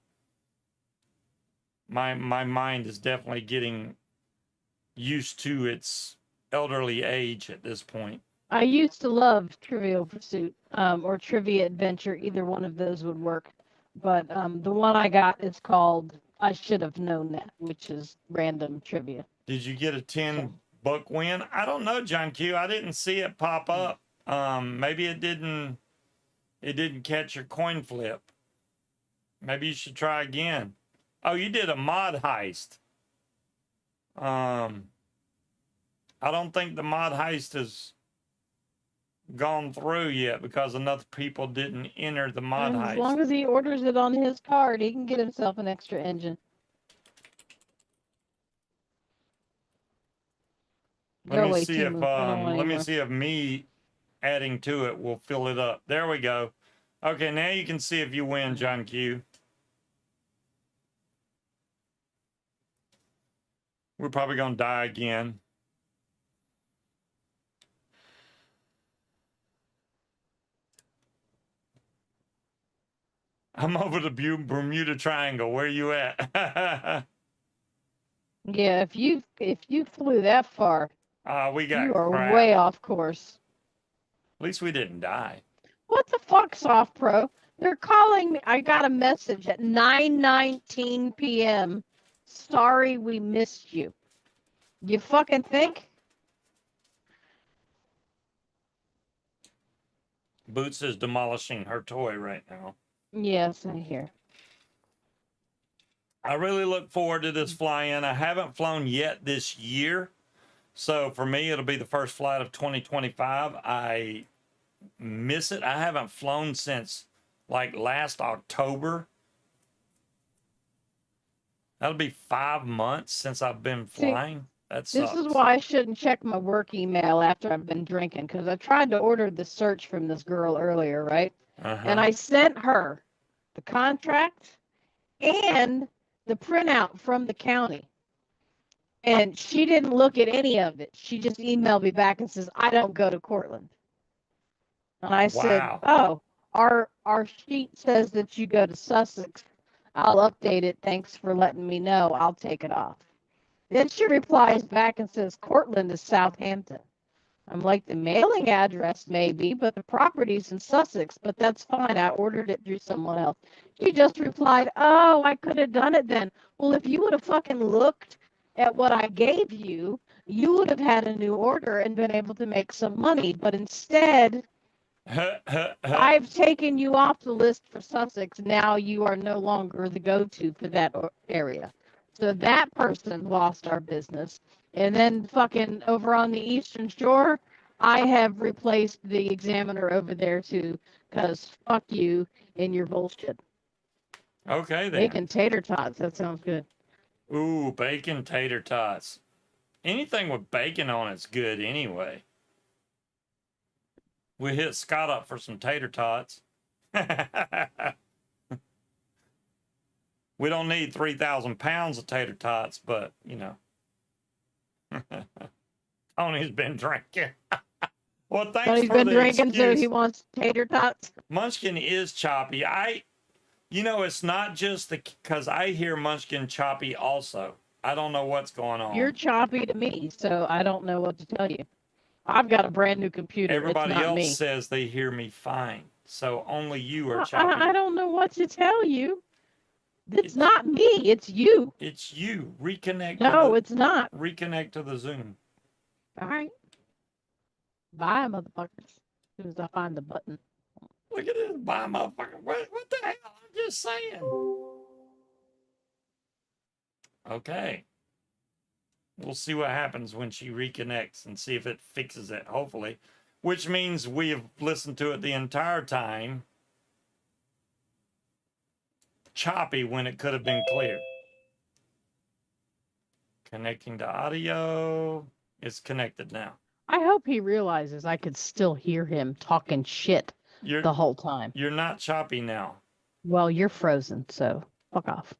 my mind is definitely getting used to its elderly age at this point. I used to love Trivial Pursuit, or Trivia Adventure. Either one of those would work. But the one I got is called I Should Have Known That, which is random trivia. Did you get a 10 book win? I don't know, John Q. I didn't see it pop up. Maybe it didn't catch your coin flip. Maybe you should try again. Oh, you did a mod heist. I don't think the mod heist has gone through yet because enough people didn't enter the mod heist. As long as he orders it on his card, he can get himself an extra engine. Let me see if me adding to it will fill it up. There we go. Okay, now you can see if you win, John Q. We're probably gonna die again. I'm over the Bermuda Triangle. Where you at? Yeah, if you flew that far, we got you are crap. way off course. At least we didn't die. What the fuck, Soft Pro? They're calling me. I got a message at 9:19 p.m. Sorry we missed you. You fucking think? Boots is demolishing her toy right now. Yes, I hear. I really look forward to this fly-in. I haven't flown yet this year. So for me, it'll be the first flight of 2025. I miss it. I haven't flown since like last October. That'll be 5 months since I've been flying. That sucks. This is why I shouldn't check my work email after I've been drinking, because I tried to order the search from this girl earlier, right? And I sent her the contract and the printout from the county. And she didn't look at any of it. She just emailed me back and says, I don't go to Cortland. And I said, oh, our sheet says that you go to Sussex. I'll update it. Thanks for letting me know. I'll take it off. Then she replies back and says, Cortland is Southampton. I'm like, the mailing address maybe, but the property's in Sussex, but that's fine. I ordered it through someone else. She just replied, oh, I could have done it then. Well, if you would have fucking looked at what I gave you, you would have had a new order and been able to make some money. But instead, I've taken you off the list for Sussex. Now you are no longer the go-to for that area. So that person lost our business. And then fucking over on the Eastern Shore, I have replaced the Examiner over there too, because fuck you and your bullshit. Okay, then. Bacon tater tots. That sounds good. Ooh, bacon tater tots. Anything with bacon on it's good anyway. We hit Scott up for some tater tots. We don't need 3,000 pounds of tater tots, but, you know. Tony's been drinking. Well, thanks Tony's for been the drinking, excuse. so he wants tater tots. Munchkin is choppy. You know, it's not just because I hear Munchkin choppy also. I don't know what's going on. You're choppy to me, so I don't know what to tell you. I've got a brand new computer. Everybody it's not else me. says they hear me fine, so only you are choppy. I don't know what to tell you. It's not me. It's you. It's you. Reconnect. No, it's not. Reconnect to the Zoom. All right. Bye, motherfuckers. As soon as I find the button. Look at this, bye, motherfucker. What the hell? I'm just saying. Okay. We'll see what happens when she reconnects and see if it fixes it, hopefully. Which means we have listened to it the entire time. Choppy when it could have been clear. Connecting to audio. It's connected now. I hope he realizes I could still hear him talking shit the whole time. You're not choppy now. Well, you're frozen, so fuck off.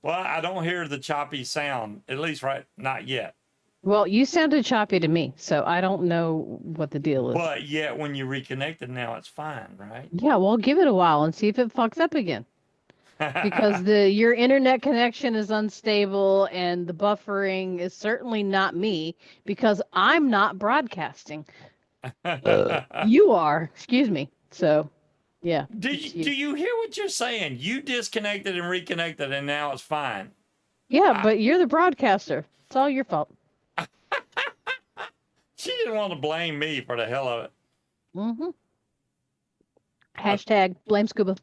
Well, I don't hear the choppy sound, at least not yet. Well, you sounded choppy to me, so I don't know what the deal is. But yet, when you reconnected, now it's fine, right? Yeah, well, give it a while and see if it fucks up again. Because your internet connection is unstable and the buffering is certainly not me because I'm not broadcasting. You are, excuse me. So, yeah. Do you hear what you're saying? You disconnected and reconnected, and now it's fine. Yeah, but you're the broadcaster. It's all your fault. She didn't want to blame me for the hell of it. Mm-hmm. Hashtag blame Scuba.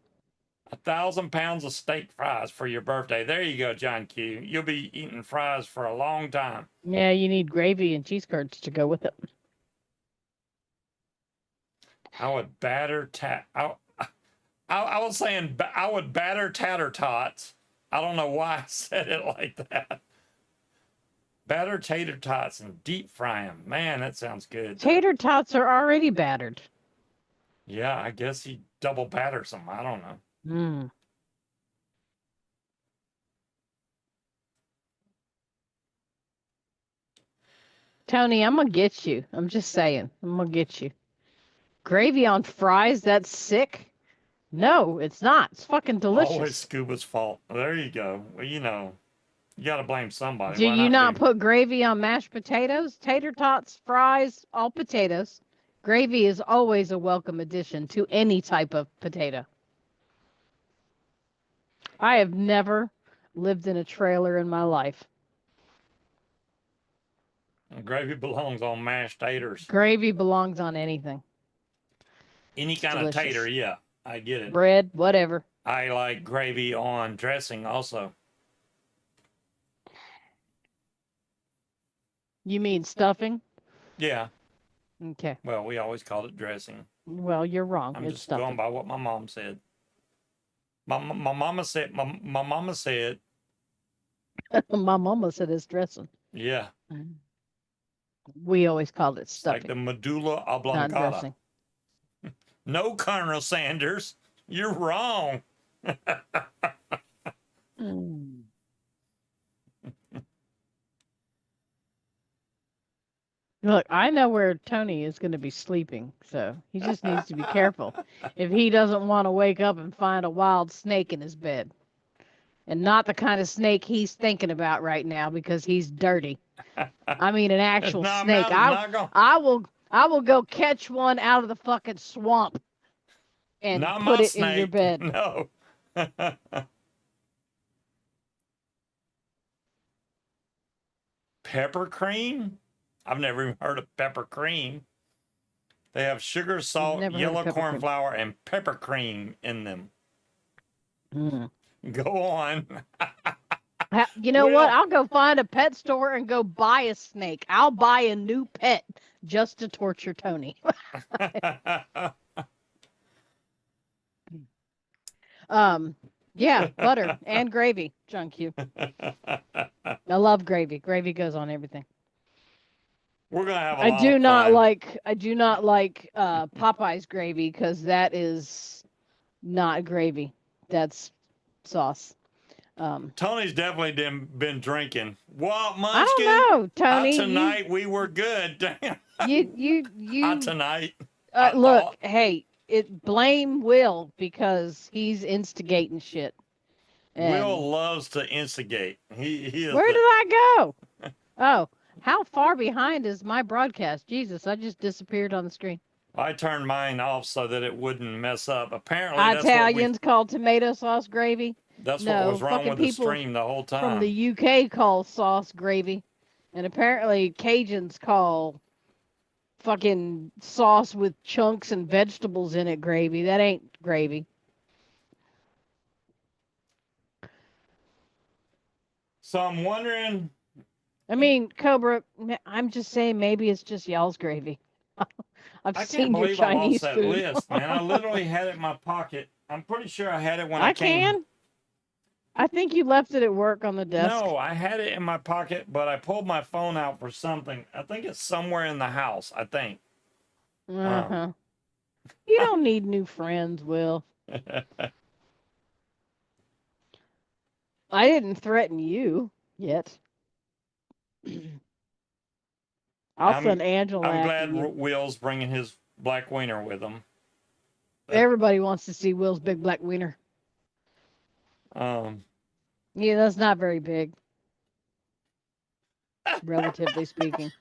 1,000 pounds of steak fries for your birthday. There you go, John Q. You'll be eating fries for a long time. Yeah, you need gravy and cheese curds to go with it. I would batter I was saying I would batter tater tots. I don't know why I said it like that. Batter tater tots and deep fry them. Man, that sounds good. Tater tots are already battered. Yeah, I guess he double batters them. I don't know. Mm. Tony, I'm gonna get you. I'm just saying. I'm gonna get you. Gravy on fries? That's sick. No, it's not. It's fucking delicious. Always Scuba's fault. There you go. Well, you got to blame somebody. Do Why you not me? put gravy on mashed potatoes, tater tots, fries, all potatoes? Gravy is always a welcome addition to any type of potato. I have never lived in a trailer in my life. Gravy belongs on mashed taters. Gravy belongs on anything. Any kind of tater, yeah. I get it. Bread, whatever. I like gravy on dressing also. You mean stuffing? Yeah. Okay. Well, we always called it dressing. Well, you're wrong. I'm it's just stuffing. going by what my mom said. My mama said. My mama said. My mama said it's dressing. Yeah. We always called it stuffing. Like the medulla oblongata. Not dressing. No, Colonel Sanders, you're wrong. Look, I know where Tony is going to be sleeping, so he just needs to be careful if he doesn't want to wake up and find a wild snake in his bed. And not the kind of snake he's thinking about right now because he's dirty. I mean an actual snake. I will go catch one out of the fucking swamp and put it in your bed. No. Pepper cream? I've never even heard of pepper cream. They have sugar, salt, yellow corn flour, and pepper cream in them. Mm. Go on. You know what? I'll go find a pet store and go buy a snake. I'll buy a new pet just to torture Tony. Yeah, butter and gravy, John Q. I love gravy. Gravy goes on everything. We're gonna have. I do not like Popeye's gravy because that is not gravy. That's sauce. Tony's definitely been drinking. What, Munchkin? I don't know, Tony. Tonight we were good. Damn. You. Tonight. Look, hey, blame Will because he's instigating shit. And Will loves to instigate. He is. Where did I go? Oh, how far behind is my broadcast? Jesus, I just disappeared on the screen. I turned mine off so that it wouldn't mess up. Apparently, Italians call tomato sauce gravy. That's what was wrong with the stream the whole time. From the UK call sauce gravy, and apparently Cajuns call fucking sauce with chunks and vegetables in it gravy. That ain't gravy. So I'm wondering. I mean, Cobra, I'm just saying maybe it's just y'all's gravy. I've seen your Chinese food. I can't believe I lost that list, man. I literally had it in my pocket. I'm pretty sure I had it when I came. I think you left it at work on the desk. No, I had it in my pocket, but I pulled my phone out for something. I think it's somewhere in the house, I think. Uh-huh. You don't need new friends, Will. I didn't threaten you yet. I'll I'm send Angela I'm after glad you. Will's bringing his black wiener with him. Everybody wants to see Will's big black wiener. Um, Yeah, that's not very big, relatively speaking.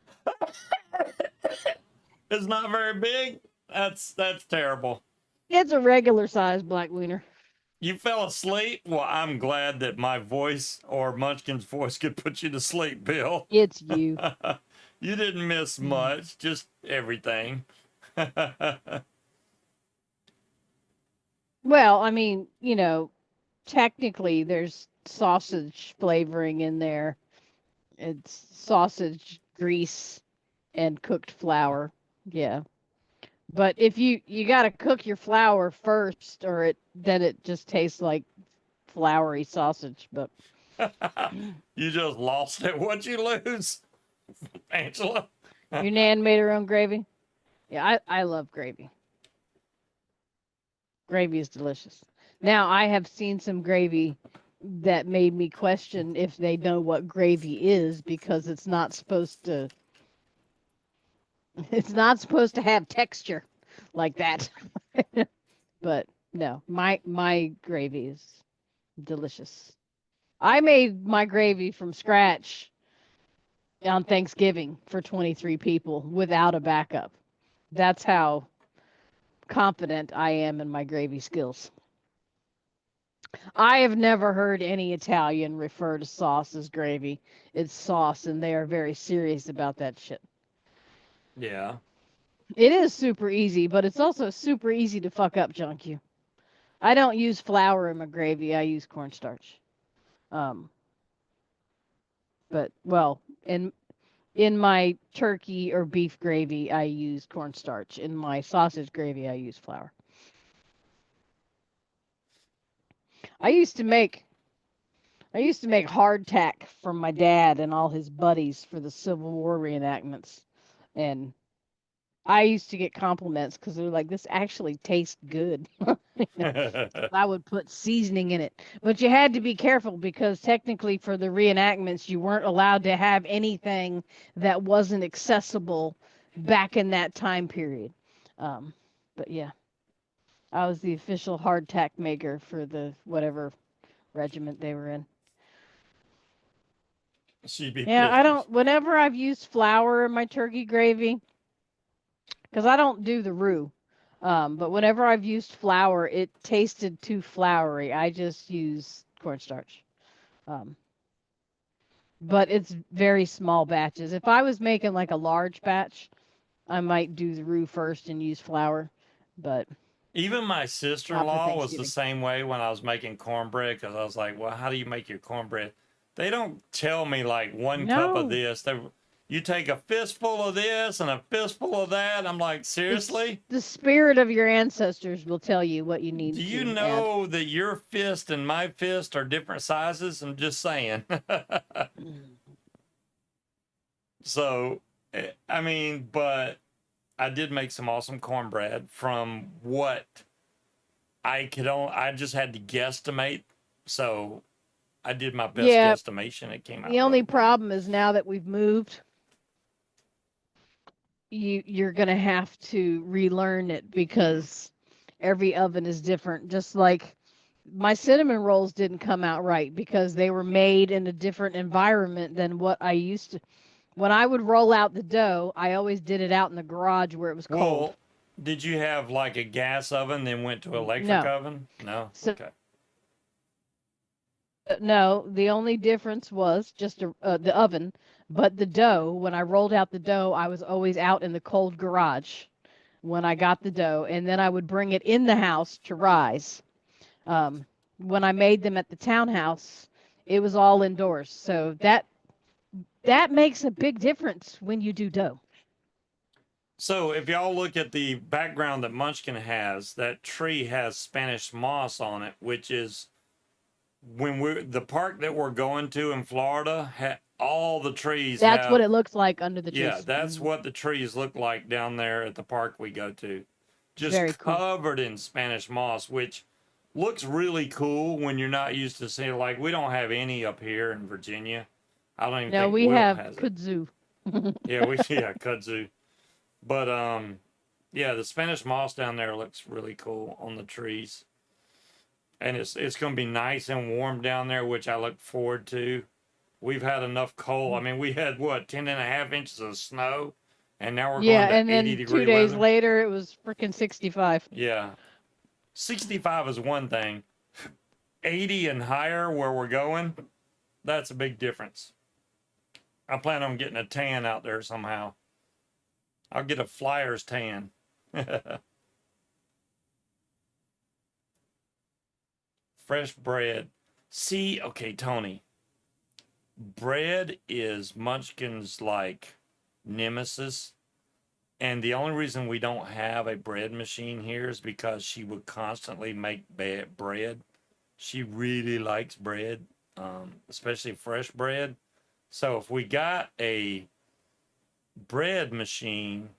it's not very big. That's terrible. It's a regular sized black wiener. You fell asleep? Well, I'm glad that my voice or Munchkin's voice could put you to sleep, Bill. It's you. You didn't miss much, just everything. Well, I mean, technically there's sausage flavoring in there. It's sausage grease and cooked flour. Yeah. But if you got to cook your flour first or it just tastes like floury sausage, but You just lost it. What'd you lose, Angela? your nan made her own gravy. Yeah, I love gravy. Gravy is delicious. Now, I have seen some gravy that made me question if they know what gravy is because it's not supposed to have texture like that. But no, my gravy is delicious. I made my gravy from scratch on Thanksgiving for 23 people without a backup. That's how confident I am in my gravy skills. I have never heard any Italian refer to sauce as gravy. It's sauce, and they are very serious about that shit. Yeah. It is super easy, but it's also super easy to fuck up, junk you. I don't use flour in my gravy. I use cornstarch. Um, but well, in my turkey or beef gravy, I use cornstarch. In my sausage gravy, I use flour. I used to make I used to make hardtack for my dad and all his buddies for the Civil War reenactments, and I used to get compliments because they're like, "This actually tastes good." I would put seasoning in it, but you had to be careful because technically, for the reenactments, you weren't allowed to have anything that wasn't accessible back in that time period. Um, but yeah, I was the official hardtack maker for the whatever regiment they were in. She'd be Yeah, I pissed. don't. Whenever I've used flour in my turkey gravy, because I don't do the roux, but whenever I've used flour, it tasted too floury. I just use cornstarch. Um, but it's very small batches. If I was making like a large batch, I might do the roux first and use flour, but Even my not for sister-in-law was the Thanksgiving. same way when I was making cornbread because I was like, "Well, how do you make your cornbread?" They don't tell me like 1 cup of No, this. You take a fistful of this and a fistful of that. I'm like, it's seriously? the spirit of your ancestors will tell you what you Do need you to add. know that your fist and my fist are different sizes? I'm just saying. So, I mean, but I did make some awesome cornbread from what I just had to guesstimate. So I did my best Yeah, guesstimation. It came the out really only good. problem is now that we've moved, you're gonna have to relearn it because every oven is different. Just like my cinnamon rolls didn't come out right because they were made in a different environment than what I used to. When I would roll out the dough, I always did it out in the garage where it was cold. Well, did you have like a gas oven, then went to electric No. oven? No. So Okay. no, the only difference was just the oven, but the dough, when I rolled out the dough, I was always out in the cold garage when I got the dough, and then I would bring it in the house to rise. Um, when I made them at the townhouse, it was all indoors. So that makes a big difference when you do dough. So if y'all look at the background that Munchkin has, that tree has Spanish moss on it, which is when we're the park that we're going to in Florida, all the trees That's what have, it looks like under the yeah, trees. that's what the trees look like down there at the park we go to. Just Very cool. covered in Spanish moss, which looks really cool when you're not used to seeing. Like we don't have any up here in Virginia. I don't even No, think we Will have has it. kudzu. Yeah, kudzu. But yeah, the Spanish moss down there looks really cool on the trees. And it's going to be nice and warm down there, which I look forward to. We've had enough cold. I mean, we had what, 10.5 inches of snow, and now we're Yeah, going to and 80 then 2 degree days weather. later it was freaking 65. Yeah. 65 is one thing. 80 and higher where we're going, that's a big difference. I plan on getting a tan out there somehow. I'll get a Flyers tan. Fresh bread. See, okay, Tony. Bread is Munchkin's like nemesis. And the only reason we don't have a bread machine here is because she would constantly make bread. She really likes bread, especially fresh bread. So if we got a bread machine,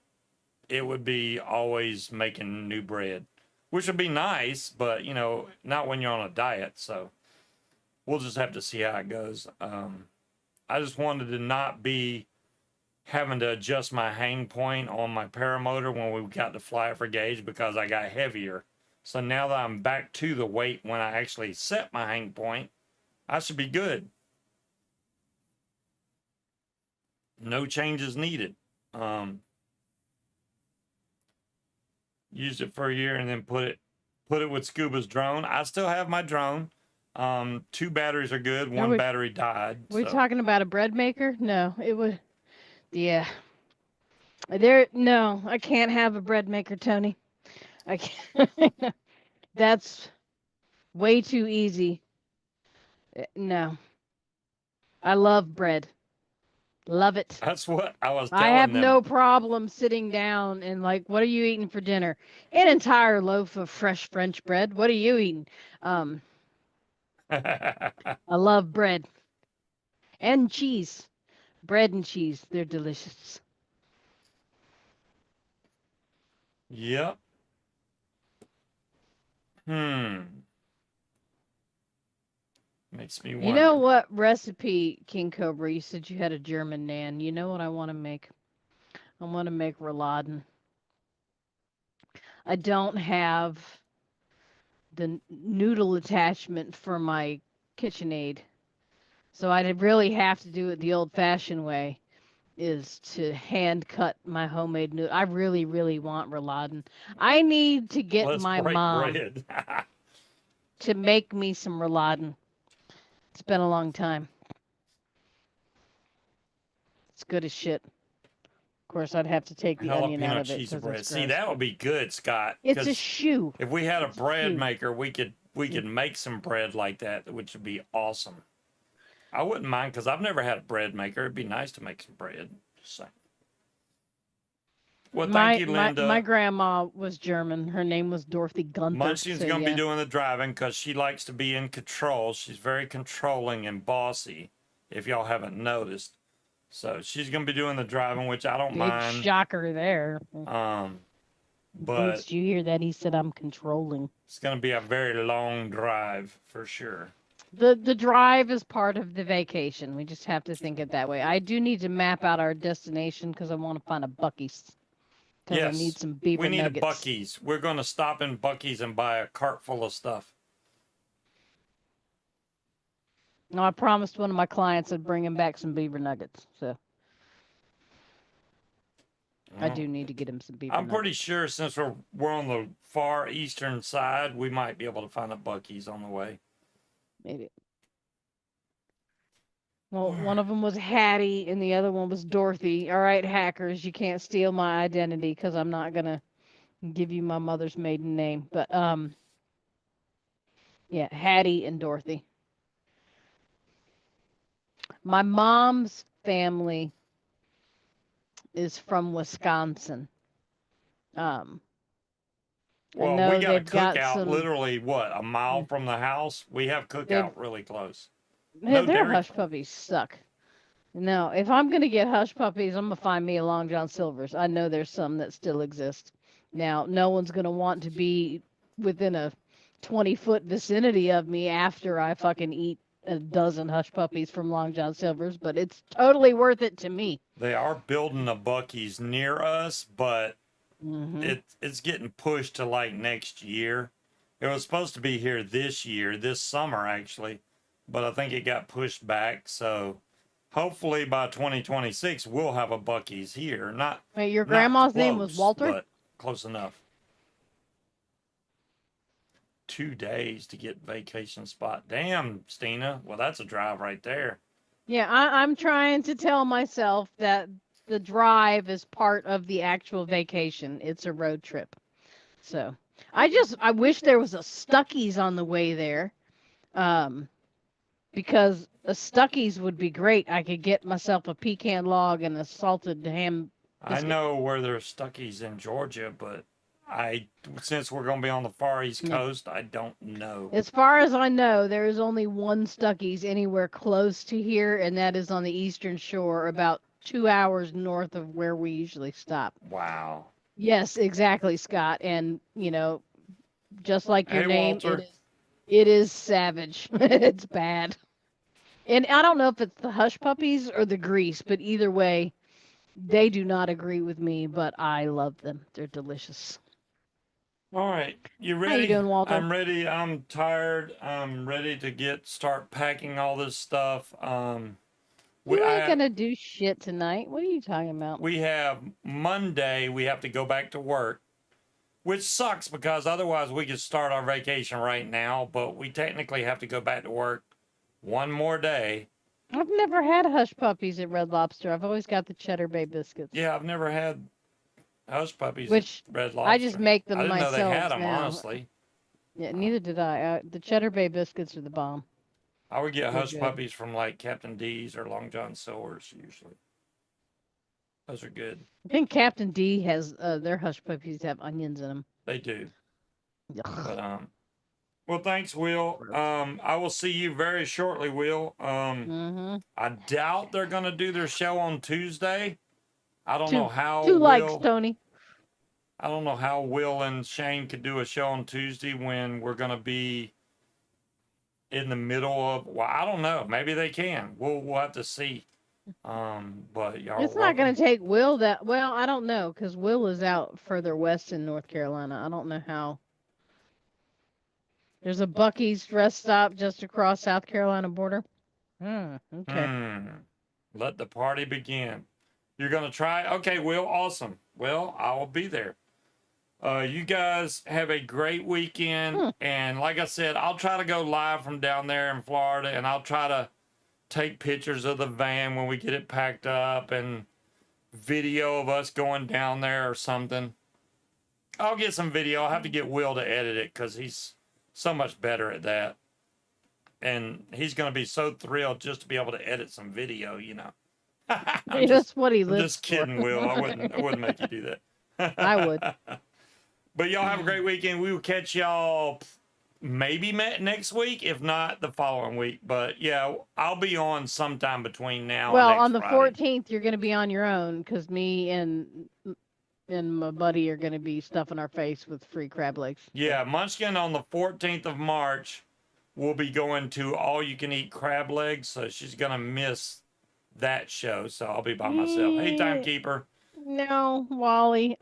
it would be always making new bread, which would be nice, but you know, not when you're on a diet. So we'll just have to see how it goes. I just wanted to not be having to adjust my hang point on my paramotor when we got to fly for gauge because I got heavier. So now that I'm back to the weight when I actually set my hang point, I should be good. No changes needed. Used it for a year and then put it with Scuba's drone. I still have my drone. 2 batteries are good. One battery died. We're talking about a bread maker? No, it would. Yeah. No, I can't have a bread maker, Tony. I can't. That's way too easy. No. I love bread. Love it. That's what I was telling I have them. no problem sitting down and like, what are you eating for dinner? An entire loaf of fresh French bread. What are you eating? I love bread and cheese. Bread and cheese, they're delicious. Yep. Makes me wonder. You know what recipe, King Cobra? You said you had a German nan. You know what I want to make? I want to make rouladen. I don't have the noodle attachment for my KitchenAid. So I'd really have to do it the old-fashioned way, is to hand cut my homemade noodle. I really, really want rouladen. I need to get my mom to make me some rouladen. It's been a long time. It's good as shit. Of course, I'd have to take the onion out of it. Cheese bread. See, that would be good, Scott. It's a shoe. If we had a bread maker, we could make some bread like that, which would be awesome. I wouldn't mind because I've never had a bread maker. It'd be nice to make some bread. Just saying. Well, thank you, Linda. My grandma was German. Her name was Dorothy Gunther. Munchkin's going to be doing the driving because she likes to be in control. She's very controlling and bossy, if y'all haven't noticed. So she's going to be doing the driving, which I don't mind. Big shocker there. But did you hear that? He said I'm controlling. It's going to be a very long drive for sure. The drive is part of the vacation. We just have to think it that way. I do need to map out our destination because I want to find a Buc-ee's. Because I need some beaver nuggets. We need a Buc-ee's. We're going to stop in Buc-ee's and buy a cart full of stuff. No, I promised one of my clients I'd bring him back some beaver nuggets. So I do need to get him some beaver nuggets. I'm pretty sure since we're on the far eastern side, we might be able to find a Buc-ee's on the way. Maybe. Well, one of them was Hattie and the other one was Dorothy. All right, hackers, you can't steal my identity because I'm not going to give you my mother's maiden name. But, yeah, Hattie and Dorothy. My mom's family is from Wisconsin. Well, we got a cookout literally, what, a mile from the house? We have cookout really close. Their hush puppies suck. No, if I'm going to get hush puppies, I'm going to find me a Long John Silver's. I know there's some that still exist. Now, no one's going to want to be within a 20-foot vicinity of me after I fucking eat a dozen hush puppies from Long John Silver's, but it's totally worth it to me. They are building a Buc-ee's near us, but it's getting pushed to like next year. It was supposed to be here this year, this summer actually, but I think it got pushed back. So hopefully by 2026 we'll have a Buc-ee's here. Not Wait, your not grandma's name was close, Walter? but close enough. 2 days to get vacation spot. Damn, Stina. Well, that's a drive right there. Yeah, I'm trying to tell myself that the drive is part of the actual vacation. It's a road trip. So I wish there was a Stuckey's on the way there. Because a Stuckey's would be great. I could get myself a pecan log and a salted ham biscuit. I know where there's Stuckey's in Georgia, but since we're gonna be on the far east coast, I don't know. As far as I know, there is only one Stuckey's anywhere close to here, and that is on the eastern shore, about 2 hours north of where we usually stop. Wow. Yes, exactly, Scott. And just like your Hey, name, Walter. it is savage. It's bad. And I don't know if it's the hush puppies or the grease, but either way, they do not agree with me, but I love them. They're delicious. All right, you ready? How you doing, Walter? I'm ready. I'm tired. I'm ready to start packing all this stuff. We ain't gonna do shit tonight. What are you talking about? We have Monday. We have to go back to work, which sucks because otherwise we could start our vacation right now. But we technically have to go back to work one more day. I've never had hush puppies at Red Lobster. I've always got the Cheddar Bay biscuits. Yeah, I've never had hush puppies Which at Red Lobster. I just make them I didn't myself know they had them, now. honestly. Yeah, neither did I. The Cheddar Bay biscuits are the bomb. I would get They're hush good. puppies from like Captain D's or Long John Silver's usually. Those are good. I think Captain D has their hush puppies have onions in them. They do. Ugh. But well, thanks, Will. I will see you very shortly, Will. I doubt they're gonna do their show on Tuesday. I don't know how Two likes, Will. Tony. I don't know how Will and Shane could do a show on Tuesday when we're gonna be in the middle of. Well, I don't know. Maybe they can. We'll have to see. But y'all. It's not going to take Will that well. I don't know because Will is out further west in North Carolina. I don't know how. There's a Buc-ee's rest stop just across South Carolina border. Okay. Let the party begin. You're gonna try? Okay, Will. Awesome. Well, I will be there. You guys have a great weekend, and like I said, I'll try to go live from down there in Florida, and I'll try to take pictures of the van when we get it packed up and video of us going down there or something. I'll get some video. I'll have to get Will to edit it because he's so much better at that. And he's going to be so thrilled just to be able to edit some video, you know. That's what he lives I'm just kidding, Will. I wouldn't make you do that. I would. But y'all have a great weekend. We will catch y'all maybe next week, if not the following week. But yeah, I'll be on sometime between now Well, and next on the Friday. 14th, you're going to be on your own because me and my buddy are going to be stuffing our face with free crab legs. Yeah, Munchkin on the 14th of March will be going to All You Can Eat Crab Legs, so she's going to miss that show. So I'll be by myself. Hey, Timekeeper. No, Wally.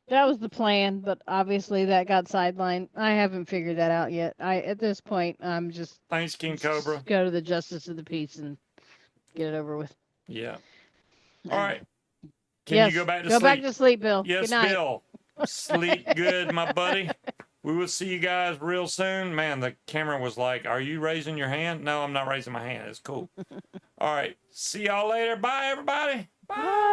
That was the plan, but obviously that got sidelined. I haven't figured that out yet. At this point, I'm just Thanks, King Cobra. go to the Justice of the Peace and get it over with. Yeah. All right. Can Yes, you go back to sleep? Go back to sleep, Bill. Yes, Good night. Bill. Sleep good, my buddy. We will see you guys real soon. Man, the camera was like, are you raising your hand? No, I'm not raising my hand. It's cool. All right. See y'all later. Bye, everybody. Bye.